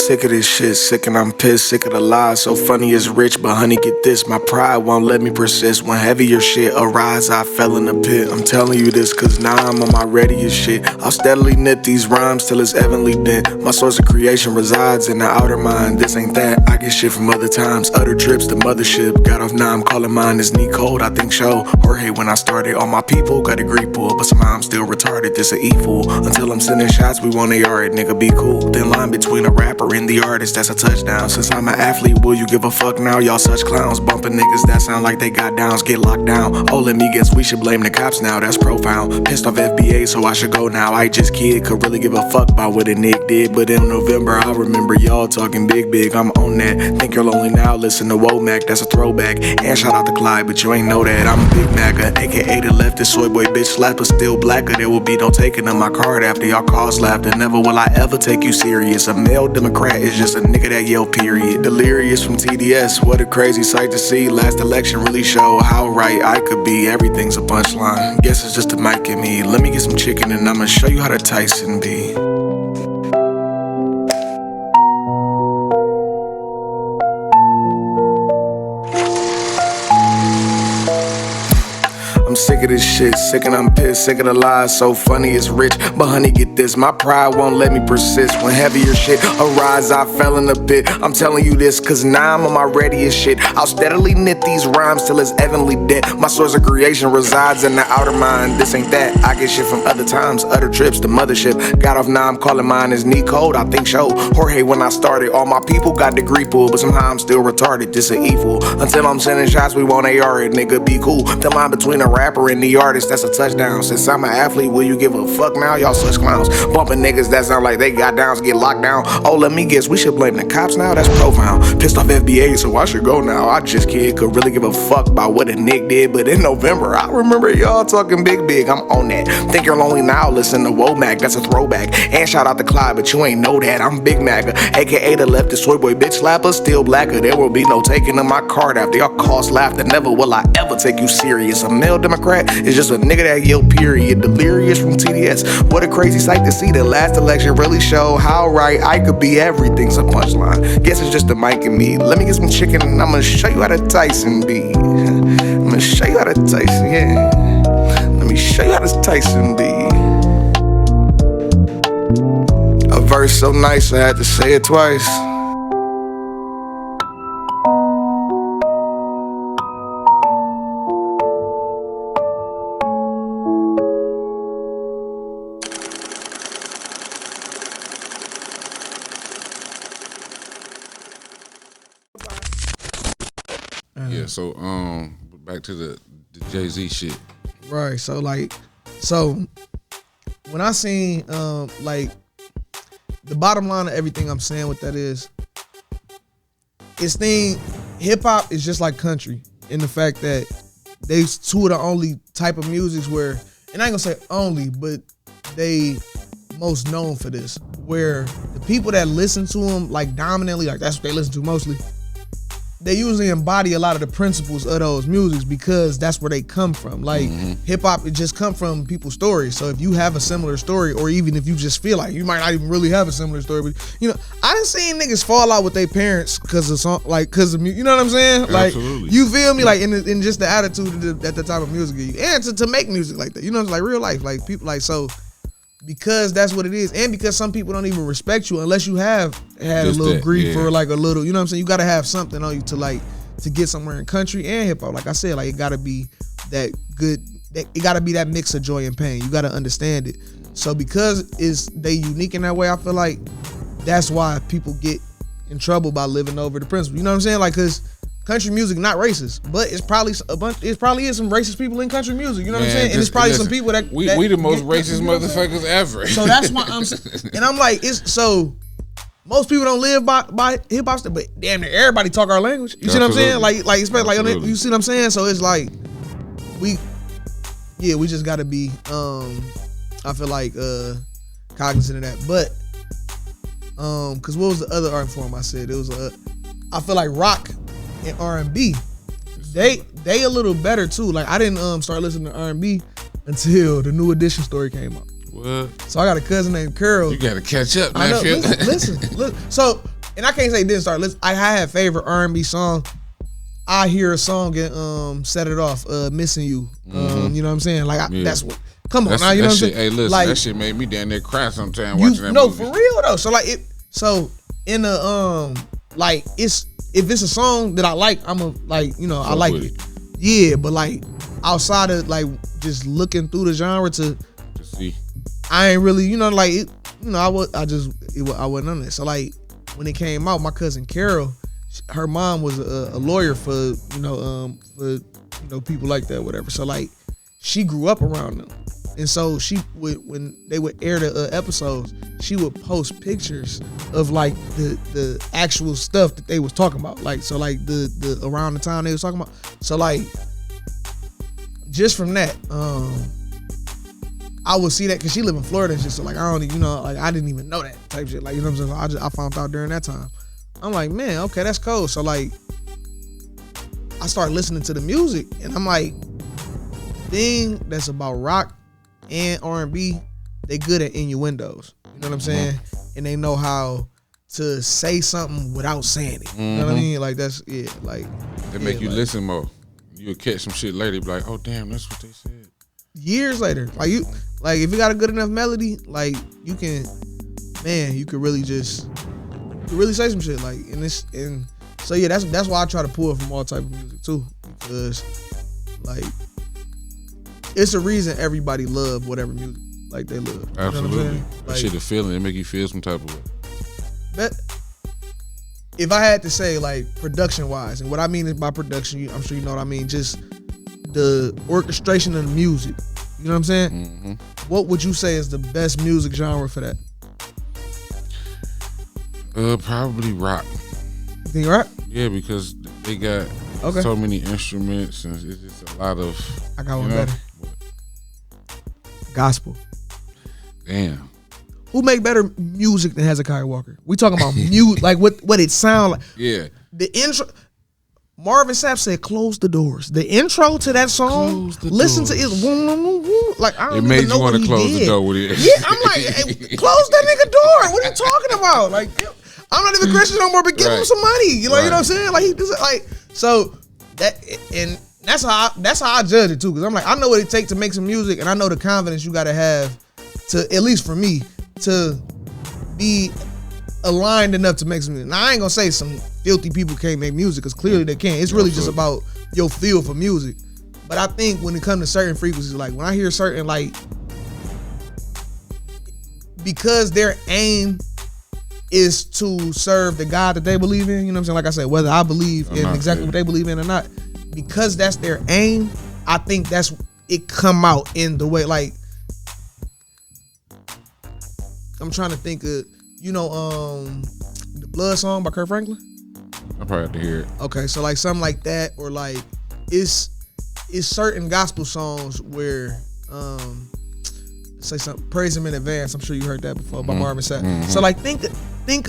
Sick of this shit, sick and I'm pissed, sick of the lies. So funny is rich, but honey, get this. My pride won't let me persist. When heavier shit arise, I fell in the pit. I'm telling you this, cause now I'm on my readiest shit. I'll steadily knit these rhymes till it's heavenly bent. My source of creation resides in the outer mind. This ain't that, I get shit from other times. Other trips, the mothership. Got off now, I'm calling mine is knee cold, I think so. Jorge, when I started, all my people got a degree pull. But somehow I'm still retarded, this a evil. Until I'm sending shots, we want AR it, nigga, be cool. Thin line between a rapper and the artist, that's a touchdown. Since I'm an athlete, will you give a fuck now? Y'all such clowns, bumping niggas that sound like they got downs, get locked down. Oh, let me guess, we should blame the cops now, that's profound. Pissed off FBA, so I should go now. I just kid, could really give a fuck about what a nigga did. But in November, I remember y'all talking big, I'm on that. Think you're lonely now, listen to Womack, that's a throwback. And shout out to Clyde, but you ain't know that. I'm a Big Maca, aka the leftist soy boy bitch slapper, still blacker. There will be no taking of my card after y'all calls laughter. Never will I ever take you serious. A male Democrat is just a nigga that yell period. Delirious from TDS, what a crazy sight to see. Last election really showed how right I could be. Everything's a punchline, guess it's just a mic in me. Let me get some chicken and I'ma show you how to Tyson be. I'm sick of this shit, sick and I'm pissed, sick of the lies. So funny it's rich, but honey, get this. My pride won't let me persist. When heavier shit arise, I fell in the pit. I'm telling you this, cause now I'm on my readiest shit. I'll steadily knit these rhymes till it's heavenly dead. My source of creation resides in the outer mind. This ain't that, I get shit from other times, other trips, the mothership. Got off now, I'm calling mine is knee cold, I think so. Jorge, when I started, all my people got degree pull, but somehow I'm still retarded, this a evil. Until I'm sending shots, we want AR it, nigga, be cool. The line between a rapper and the artist, that's a touchdown. Since I'm an athlete, will you give a fuck now? Y'all such clowns, bumping niggas that sound like they got downs, get locked down. Oh, let me guess, we should blame the cops now? That's profound. Pissed off FBA, so I should go now. I just kid, could really give a fuck about what a nigga did. But in November, I remember y'all talking big, I'm on that. Think you're lonely now, listen to Womack, that's a throwback. And shout out to Clyde, but you ain't know that. I'm Big Maca, aka the leftist soy boy bitch slapper, still blacker. There will be no taking of my card after y'all cost laughter. Never will I ever take you serious. A male Democrat is just a nigga that yell period. Delirious from TDS, what a crazy sight to see. The last election really showed how right I could be. Everything's a punchline, guess it's just a mic in me. Let me get some chicken and I'ma show you how to Tyson be. I'ma show you how to Tyson, yeah. Let me show you how to Tyson be. A verse so nice I had to say it twice. Yeah, so back to the Jay-Z shit. Right. So when I seen like the bottom line of everything I'm saying with that is hip hop is just like country in the fact that they two of the only type of musics where, and I ain't gonna say only, but they most known for this, where the people that listen to them like dominantly, like that's what they listen to mostly, they usually embody a lot of the principles of those musics because that's where they come from. Like hip hop, it just come from people's stories. So if you have a similar story, or even if you just feel like you might not even really have a similar story, but you know, I done seen niggas fall out with their parents because of song, like because of you know what I'm saying? Like Absolutely. you feel me? Like in just the attitude that the type of music you and to make music like that. You know, it's like real life, like people like so. because that's what it is, and because some people don't even respect you unless you have had just a little grief or like a little, you know what I'm saying? You gotta have something on you to get somewhere in country and hip hop. Like I said, like it gotta be that good. It gotta be that mix of joy and pain. You gotta understand it. So because they unique in that way, I feel like that's why people get in trouble by living over the principle. You know what I'm saying? Like, cause country music not racist, but it's probably It probably is some racist people in country music. You know what I'm saying? And it's probably some people that we the most racist motherfuckers ever. So that's why I'm like, it's so. Most people don't live by hip hop stuff, but damn near everybody talk our language. You see what I'm saying? Like especially like you see what I'm saying? So it's like we just gotta be I feel like cognizant of that. But cause what was the other art form I said? It was I feel like rock and R&B, they a little better too. Like I didn't start listening to R&B until the New Edition story came out. What? So I got a cousin named Carol. You gotta catch up, man. I know, listen. So, and I can't say didn't start. Listen, I had a favorite R&B song. I hear a song and set it off. Missing You. You know what I'm saying? Like that's what. Come on, now you know what I'm saying? Hey, listen, like, that shit made me down there cry sometime watching that no, movie. for real though. So like it. So in the like if it's a song that I like, I'm a like I like it. Yeah, but like outside of like just looking through the genre to see. I ain't really, like, I wasn't on it. So like when it came out, my cousin Carol, her mom was a lawyer for people like that, whatever. So like she grew up around them, and so she would, when they would air the episodes, she would post pictures of like the actual stuff that they was talking about, like so like the around the time they was talking about. So like just from that, I would see that because she live in Florida and shit. So like I don't, like I didn't even know that type shit. Like you know what I'm saying? I found out during that time. I'm like, man, okay, that's cool. So like I started listening to the music, and I'm like, the thing that's about rock and R&B, they good at innuendos. You know what I'm saying? And they know how to say something without saying it. You know what I mean? Like that's like they make you listen more. You'll catch some shit later, be like, oh damn, that's what they said. Years later, like if you got a good enough melody, like you can really say some shit, like and so yeah, that's why I try to pull from all type of music too, because like it's a reason everybody love whatever music like they love. Absolutely, you know what I'm saying? That shit a feeling. It make you feel some type of way. But if I had to say like production wise, and what I mean is by production, I'm sure you know what I mean, just the orchestration of the music. You know what I'm saying? What would you say is the best music genre for that? Probably rock. You think rock? Yeah, because they got so many instruments, and it's just a lot of. I got one better. Gospel. Damn. Who make better music than Hezekiah Walker? We talking about music, like what it sound like. Yeah. The intro. Marvin Sapp said, "Close the doors." The intro to that song, listen to it. Like I don't it made even know you want to close did. the door with it. Yeah, I'm like, hey, close that nigga door. What are you talking about? Like, I'm not even Christian no more, but give him some money. You know what I'm saying? Like he does like so that, and that's how I judge it too. Because I'm like, I know what it takes to make some music, and I know the confidence you got to have to, at least for me, to be aligned enough to make some music. Now I ain't gonna say some filthy people can't make music, because clearly they can't. It's really just about your feel for music. But I think when it comes to certain frequencies, like when I hear certain, like, because their aim is to serve the God that they believe in, you know what I'm saying? Like I said, whether I believe in exactly what they believe in or not, because that's their aim, I think that's it come out in the way, like, I'm trying to think of, the Blood song by Kirk Franklin. I probably have to hear it. Okay, so like something like that, or like it's certain gospel songs where say something, praise him in advance. I'm sure you heard that before by Marvin Sapp. So like think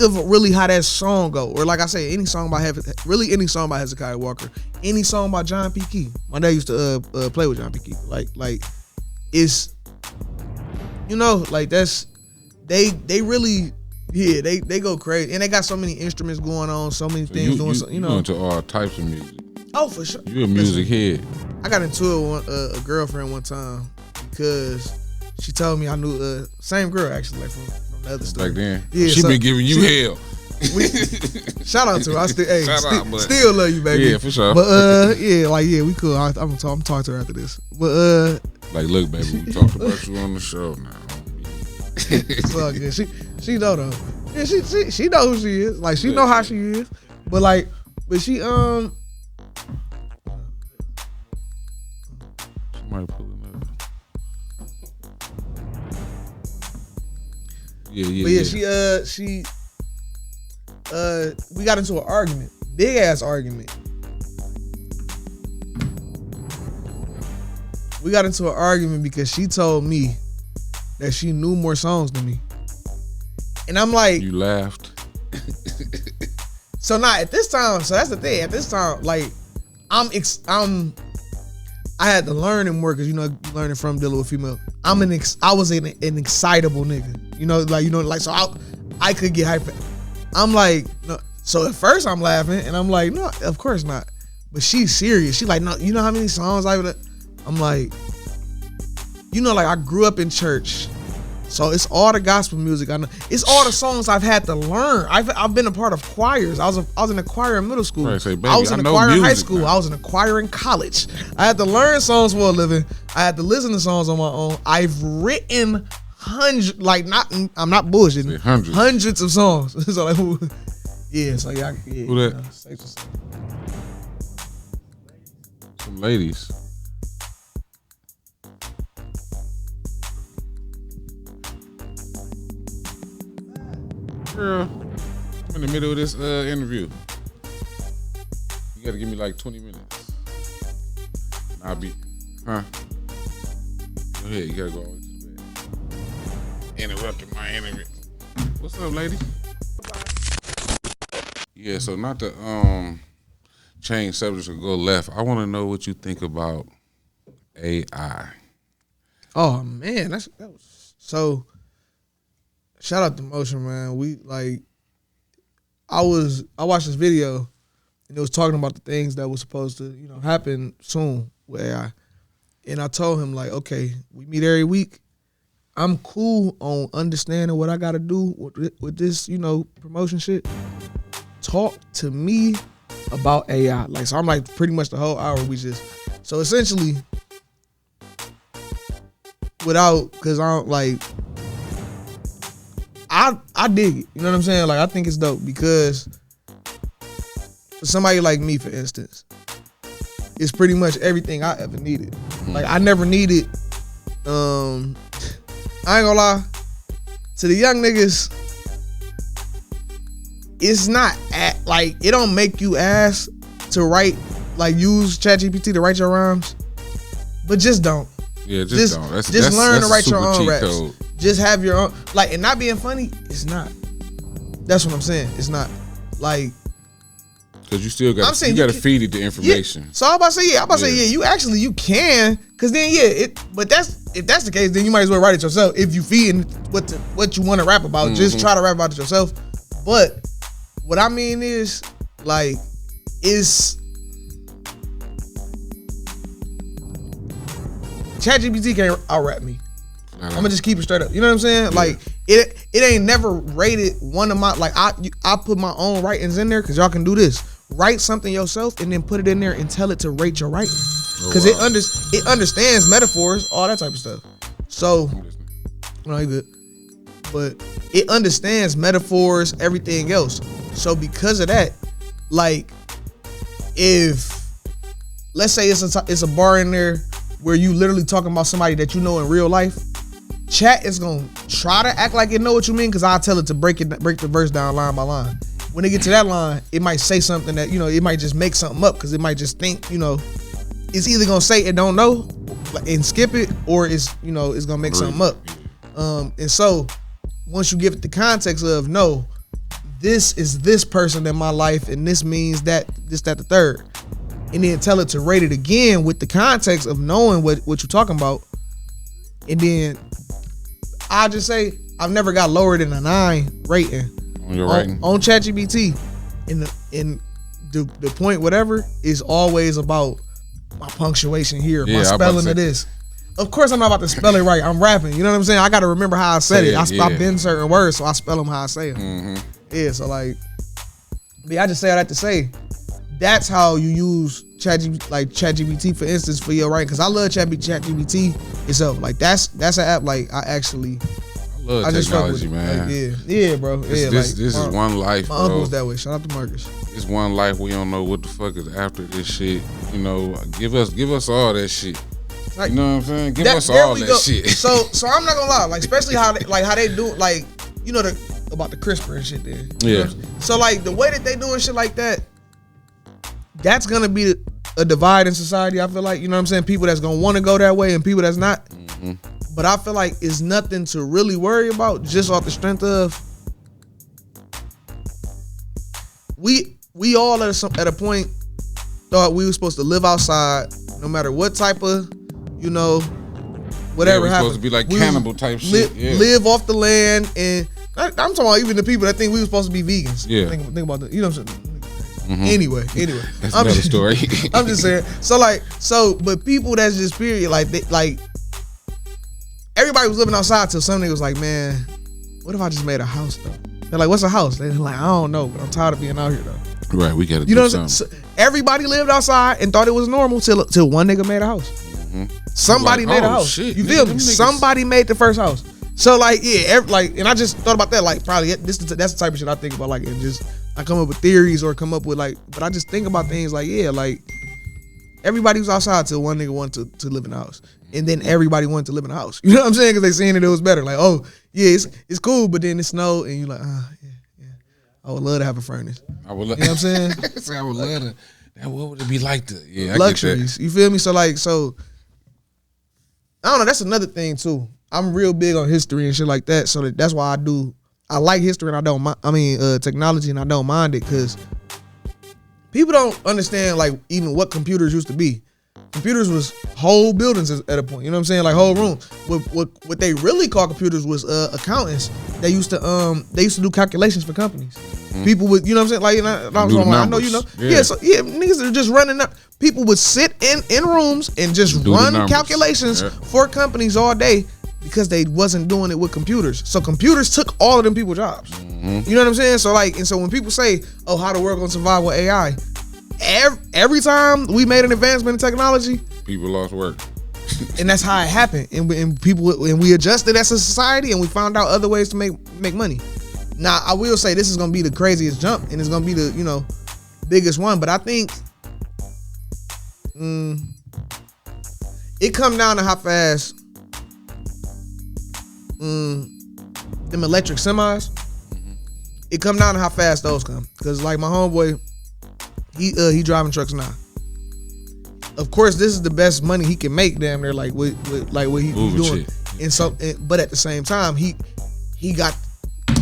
of really how that song go, or like I say, any song by Hezekiah Walker, any song by John P. Key. My dad used to play with John P. Key. Like it's like that's they really. Yeah, they go crazy, and they got so many instruments going on, so many things doing. You go into all types of music. Oh, for sure. You a music head. I got into it with a girlfriend one time because she told me I knew same girl actually, like from the other story. Back then, Yeah, she been giving you hell. Shout out to her. I still, hey, Shout out, but- still love you, baby. Yeah, for sure. But we cool. I'm talking to her after this. But Like, look, baby, we talked about you on the show now. it's all good. She know though. Yeah, she know who she is. Like, she know how she is. But she Somebody pulling up. Yeah. she we got into an argument, big ass argument. We got into an argument because she told me that she knew more songs than me, and I'm like, You laughed. so not at this time. So that's the thing. At this time, like, I had to learn and work because learning from dealing with female. I was an excitable nigga. So I could get hyper. I'm like, no. So at first I'm laughing and I'm like, no, of course not. But she's serious. She like, no, you know how many songs I'm like, like I grew up in church. So it's all the gospel music I know. It's all the songs I've had to learn. I've been a part of choirs. I was in a choir in middle school. Right, say, baby, I was in I a know choir in high music school. now. I was in a choir in college. I had to learn songs for a living. I had to listen to songs on my own. I've written hundreds, I'm not bullshitting. Hundreds of songs. So like, yeah. So yeah. Who that? Some ladies. Girl, I'm in the middle of this interview. You gotta give me like 20 minutes. I'll be, Go ahead, you gotta go all the way to the bed. Interrupting my interview. What's up, lady? Yeah, so not to change subjects or go left, I want to know what you think about AI. Oh man, that was so. Shout out to Motion, man. I watched this video and it was talking about the things that was supposed to, happen soon with AI. And I told him, like, okay, we meet every week. I'm cool on understanding what I gotta do with this, promotion shit. Talk to me about AI. Like, so I'm like pretty much the whole hour so essentially cause I don't like, I dig it. You know what I'm saying? Like, I think it's dope because for somebody like me, for instance, it's pretty much everything I ever needed. Like, I never needed, I ain't gonna lie, to the young niggas, it's not it don't make you ask to write, like, use ChatGPT to write your rhymes, but just don't. Yeah, just don't. That's learn that's to write your super own cheat raps. code. Just have your own, like, and not being funny, it's not. That's what I'm saying. It's not. Like, Cause you still got you got to feed it the information. Yeah. So I'm about to say, you can, cause then but if that's the case, then you might as well write it yourself. If you feed what you want to rap about, just try to rap about it yourself. But what I mean is, like, ChatGPT can't out-rap me. I'm gonna just keep it straight up. You know what I'm saying? Yeah. Like, it ain't never rated one of my, like, I put my own writings in there because y'all can do this. Write something yourself and then put it in there and tell it to rate your writing. Because it understands metaphors, all that type of stuff. So, no, you good. But it understands metaphors, everything else. So because of that, like, if, let's say it's a bar in there where you literally talking about somebody that you know in real life, chat is gonna try to act like it know what you mean, because I'll tell it to break the verse down line by line. When they get to that line, it might say something that, it might just make something up, because it might just think, it's either gonna say it don't know and skip it, or it's gonna make something up. And so once you give it the context of, no, this is this person in my life, and this means that, this, that, the third, and then tell it to rate it again with the context of knowing what you're talking about, and then I just say I've never got lower than a 9 rating on ChatGPT. And the point, whatever, is always about my punctuation here, my spelling of this, of course I'm not about to spell it right. I'm rapping. You know what I'm saying? I got to remember how I said it. I bend certain words, so I spell them how I say them. Mm-hmm. Yeah, so like, I just say all that to say, that's how you use ChatGPT, for instance, for your writing. Because I love ChatGPT itself. Like that's an app. Like I love technology, man. Like, yeah, bro. This is one life, my bro. uncle's that way. Shout out to Marcus. It's one life. We don't know what the fuck is after this shit. You know, give us all that shit. Like, you know what I'm saying? Give us all that shit. So I'm not gonna lie, like especially how they do, like, you know, about the CRISPR and shit there. Yeah. So like the way that they doing shit like that, that's gonna be a divide in society. I feel like, you know what I'm saying? People that's gonna want to go that way and people that's not. Mm-hmm. But I feel like it's nothing to really worry about, just off the strength of we all at a point thought we were supposed to live outside, no matter what type of, you know, whatever happened. Supposed to be like cannibal type shit. Live off the land, and I'm talking about even the people that think we were supposed to be vegans. Yeah. Think about that. You know what I'm saying? Mm-hmm. Anyway, that's another story. I'm just saying. But people that's just period, like everybody was living outside till some nigga was like, man, what if I just made a house though? They're like, what's a house? They're like, I don't know, but I'm tired of being out here though. Right, we gotta you do know something. So everybody lived outside and thought it was normal till one nigga made a house. Mm-hmm. Somebody made a house. Shit, you feel me? Somebody made the first house. So like, yeah, and I just thought about that. Like, probably that's the type of shit I think about. Like, and just I come up with theories or come up with like, but I just think about things like, yeah, like everybody was outside till one nigga wanted to live in a house, and then everybody wanted to live in a house. You know what I'm saying? Because they seen it was better. Like, oh yeah, it's cool, but then it snowed, and you're like, yeah. I would love to have a furnace. I would love. You know what I'm saying? I would love to. What would it be like to? Yeah, luxuries. You feel me? So I don't know. That's another thing too. I'm real big on history and shit like that. So that's why I like history and I don't mind. I mean, technology, and I don't mind it because people don't understand like even what computers used to be. Computers was whole buildings at a point. You know what I'm saying? Like whole rooms. What they really call computers was accountants. They used to do calculations for companies. Mm-hmm. People would, you know what I'm saying? Like, I know you know. Yeah. So niggas are just running up. People would sit in rooms and just run calculations for companies all day because they wasn't doing it with computers. So computers took all of them people's jobs. Mm-hmm. You know what I'm saying? So when people say, "Oh, how the world gonna survive with AI?" Every time we made an advancement in technology, people lost work. And that's how it happened. And we adjusted as a society and we found out other ways to make money. Now, I will say this is going to be the craziest jump and it's going to be the, you know, biggest one. But I think it come down to how fast them electric semis, it come down to how fast those come. Because like my homeboy, he driving trucks now. Of course, this is the best money he can make. Damn near like what he doing. Shit. And so, but at the same time, he got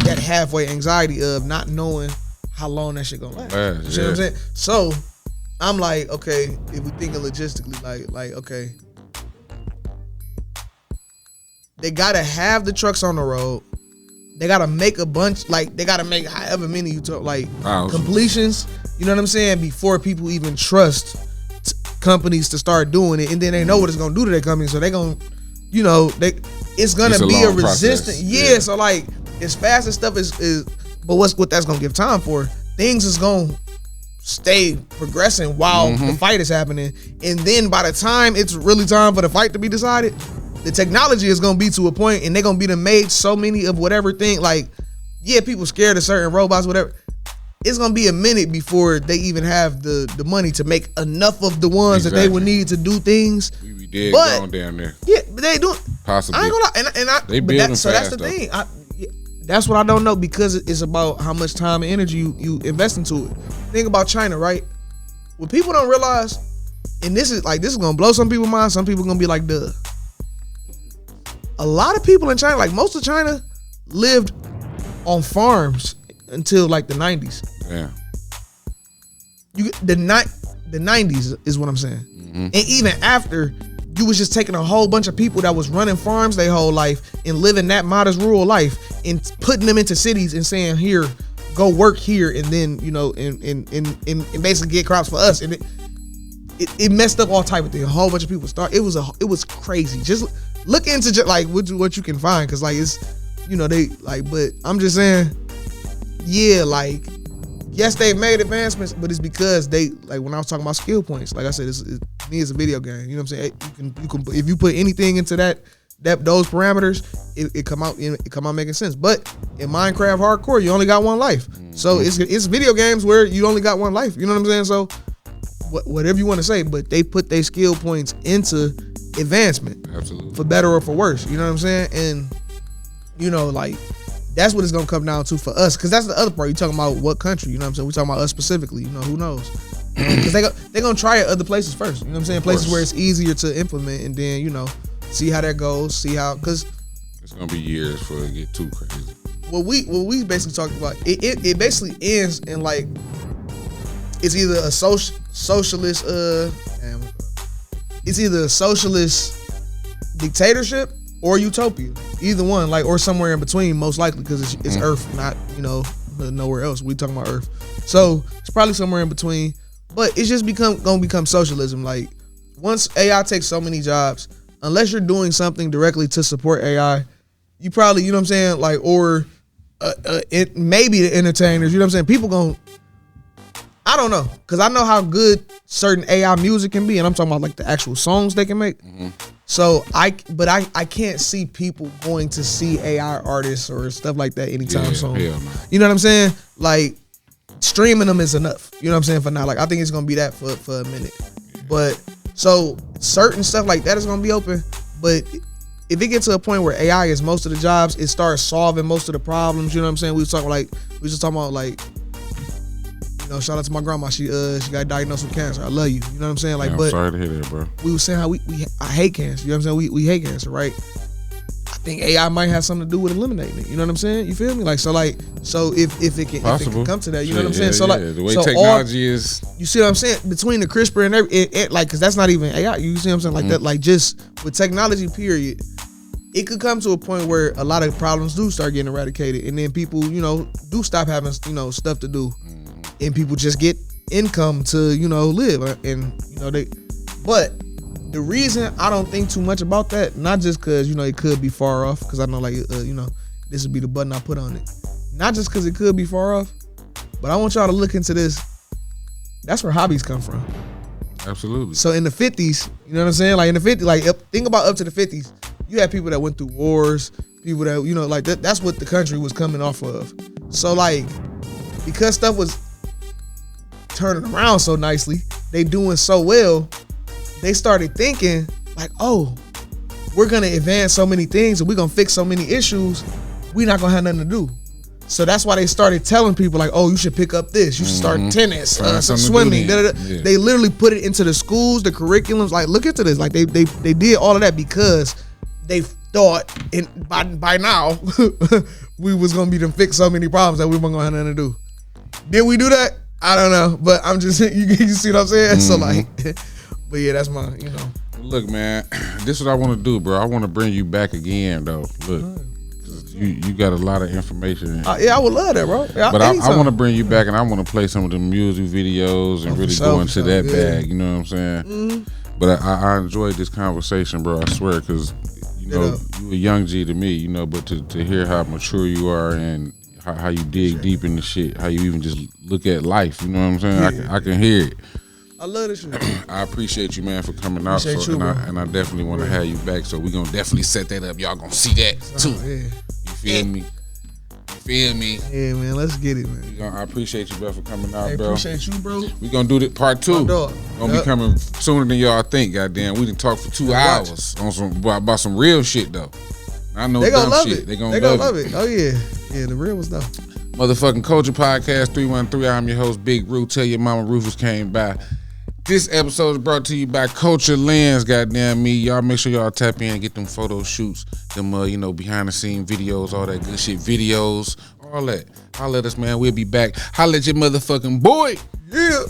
that halfway anxiety of not knowing how long that shit gonna last. You know what I'm saying? So I'm like, okay, if we thinking logistically, like okay, they gotta have the trucks on the road. They gotta make a bunch, like they gotta make however many you talk, like completions. You know what I'm saying? Before people even trust companies to start doing it, and then they know what it's gonna do to their company, so they gonna, you know, it's gonna be a resistance. Yeah. So like, as fast as stuff is, but what that's gonna give time for? Things is gonna stay progressing while the fight is happening, and then by the time it's really time for the fight to be decided, the technology is gonna be to a point, and they're gonna be made so many of whatever thing. Like, yeah, people scared of certain robots, whatever. It's gonna be a minute before they even have the money to make enough of the ones that they would need to do things. We be dead gone down there. Yeah, but they do. Possibly. I ain't gonna lie, and they building so fast, that's the though. thing. That's what I don't know, because it's about how much time and energy you invest into it. Think about China, right? What people don't realize, and this is gonna blow some people's minds. Some people gonna be like, duh. A lot of people in China, like most of China, lived on farms until like the 90s. Yeah. The 90s is what I'm saying. Mm-hmm. And even after, you was just taking a whole bunch of people that was running farms their whole life and living that modest rural life and putting them into cities and saying, here, go work here, and then, you know, and basically get crops for us. And it messed up all type of things. A whole bunch of people start. It was crazy. Just look into like what you can find, cause like it's, they like. But I'm just saying, yeah, like yes, they've made advancements, but it's because they like when I was talking about skill points. Like I said, it's a video game. You know what I'm saying? You can if you put anything into those parameters, it come out making sense. But in Minecraft hardcore, you only got one life. So it's video games where you only got one life. You know what I'm saying? So whatever you want to say, but they put their skill points into advancement. Absolutely. For better or for worse. You know what I'm saying? And like that's what it's gonna come down to for us. Cause that's the other part. You talking about what country? You know what I'm saying? We talking about us specifically. Who knows? Cause they gonna try it other places first. You know what I'm saying? Places where it's easier to implement, and then see how that goes. See how, cause it's gonna be years before it get too crazy. What we basically talked about, it basically ends in like it's either a socialist it's either a socialist dictatorship or utopia. Either one, like, or somewhere in between, most likely, because it's Earth, not nowhere else. We talking about Earth, so it's probably somewhere in between. But it's just gonna become socialism. Like once AI takes so many jobs, unless you're doing something directly to support AI, you probably, you know what I'm saying, like, or maybe the entertainers, you know what I'm saying, people gonna, I don't know, because I know how good certain AI music can be, and I'm talking about like the actual songs they can make. So I can't see people going to see AI artists or stuff like that anytime soon. Hell no. You know what I'm saying? Like streaming them is enough. You know what I'm saying? For now, like I think it's gonna be that for a minute. But so certain stuff like that is gonna be open. But if it gets to a point where AI is most of the jobs, it starts solving most of the problems. You know what I'm saying? We just talking about like. Shout out to my grandma. She got diagnosed with cancer. I love you. You know what I'm saying? Like, I'm sorry to hear that, bro. We were saying how I hate cancer. You know what I'm saying? We hate cancer, right? I think AI might have something to do with eliminating it. You know what I'm saying? You feel me? Like, so if it can come to that, you know what I'm saying? So like, the way technology is, you see what I'm saying? Between the CRISPR and everything, like, cause that's not even AI. You see what I'm saying? Like that, like just with technology, period. It could come to a point where a lot of problems do start getting eradicated, and then people, do stop having, stuff to do. And people just get income to, live. And, but the reason I don't think too much about that, not just because, it could be far off, because I know, like, this would be the button I put on it. Not just because it could be far off, but I want y'all to look into this. That's where hobbies come from. Absolutely. So in the 50s, you know what I'm saying? Like in the 50s, like think about up to the 50s, you had people that went through wars, people that, like that's what the country was coming off of. So like, because stuff was turning around so nicely, they doing so well, they started thinking like, oh, we're gonna advance so many things and we're gonna fix so many issues, we're not gonna have nothing to do. So that's why they started telling people like, oh, you should pick up this, you should start tennis, swimming. Yeah. They literally put it into the schools, the curriculums. Like, look into this. Like they did all of that because they thought by now we was gonna be to fix so many problems that we weren't gonna have nothing to do. Did we do that? I don't know, but I'm just, you see what I'm saying? So like, but yeah, that's my, Look, man, this is what I want to do, bro. I want to bring you back again, though. Look, you got a lot of information. Yeah, I would love that, bro. But I want to bring you back, and I want to play some of the music videos and really go into that bag. You know what I'm saying? Mm-hmm. But I enjoyed this conversation, bro. I swear, because you a young G to me, but to hear how mature you are and how you dig deep in the shit, how you even just look at life, you know what I'm saying? Yeah. I can hear it. I love this shit. I appreciate you, man, for coming out. And I definitely want to have you back, so we're going to definitely set that up. Y'all going to see that, too. Yeah. You feel me? You feel me? Yeah, man, let's get it, man. I appreciate you, bro, for coming out, bro. Appreciate you, bro. We're going to do this part 2. Going to be coming sooner than y'all think, goddamn. We done talk for 2 hours about some real shit, though. I know they gonna love shit. it. They gonna love it. Oh yeah, the real was dope. Motherfucking CulturePodcast313. I'm your host, Big Roo. Tell your mama Rufus came by. This episode is brought to you by Culture Lens. Goddamn me, y'all make sure y'all tap in and get them photo shoots, them behind the scene videos, all that good shit, videos, all that. Holla at us, man. We'll be back. Holla at your motherfucking boy. Yeah.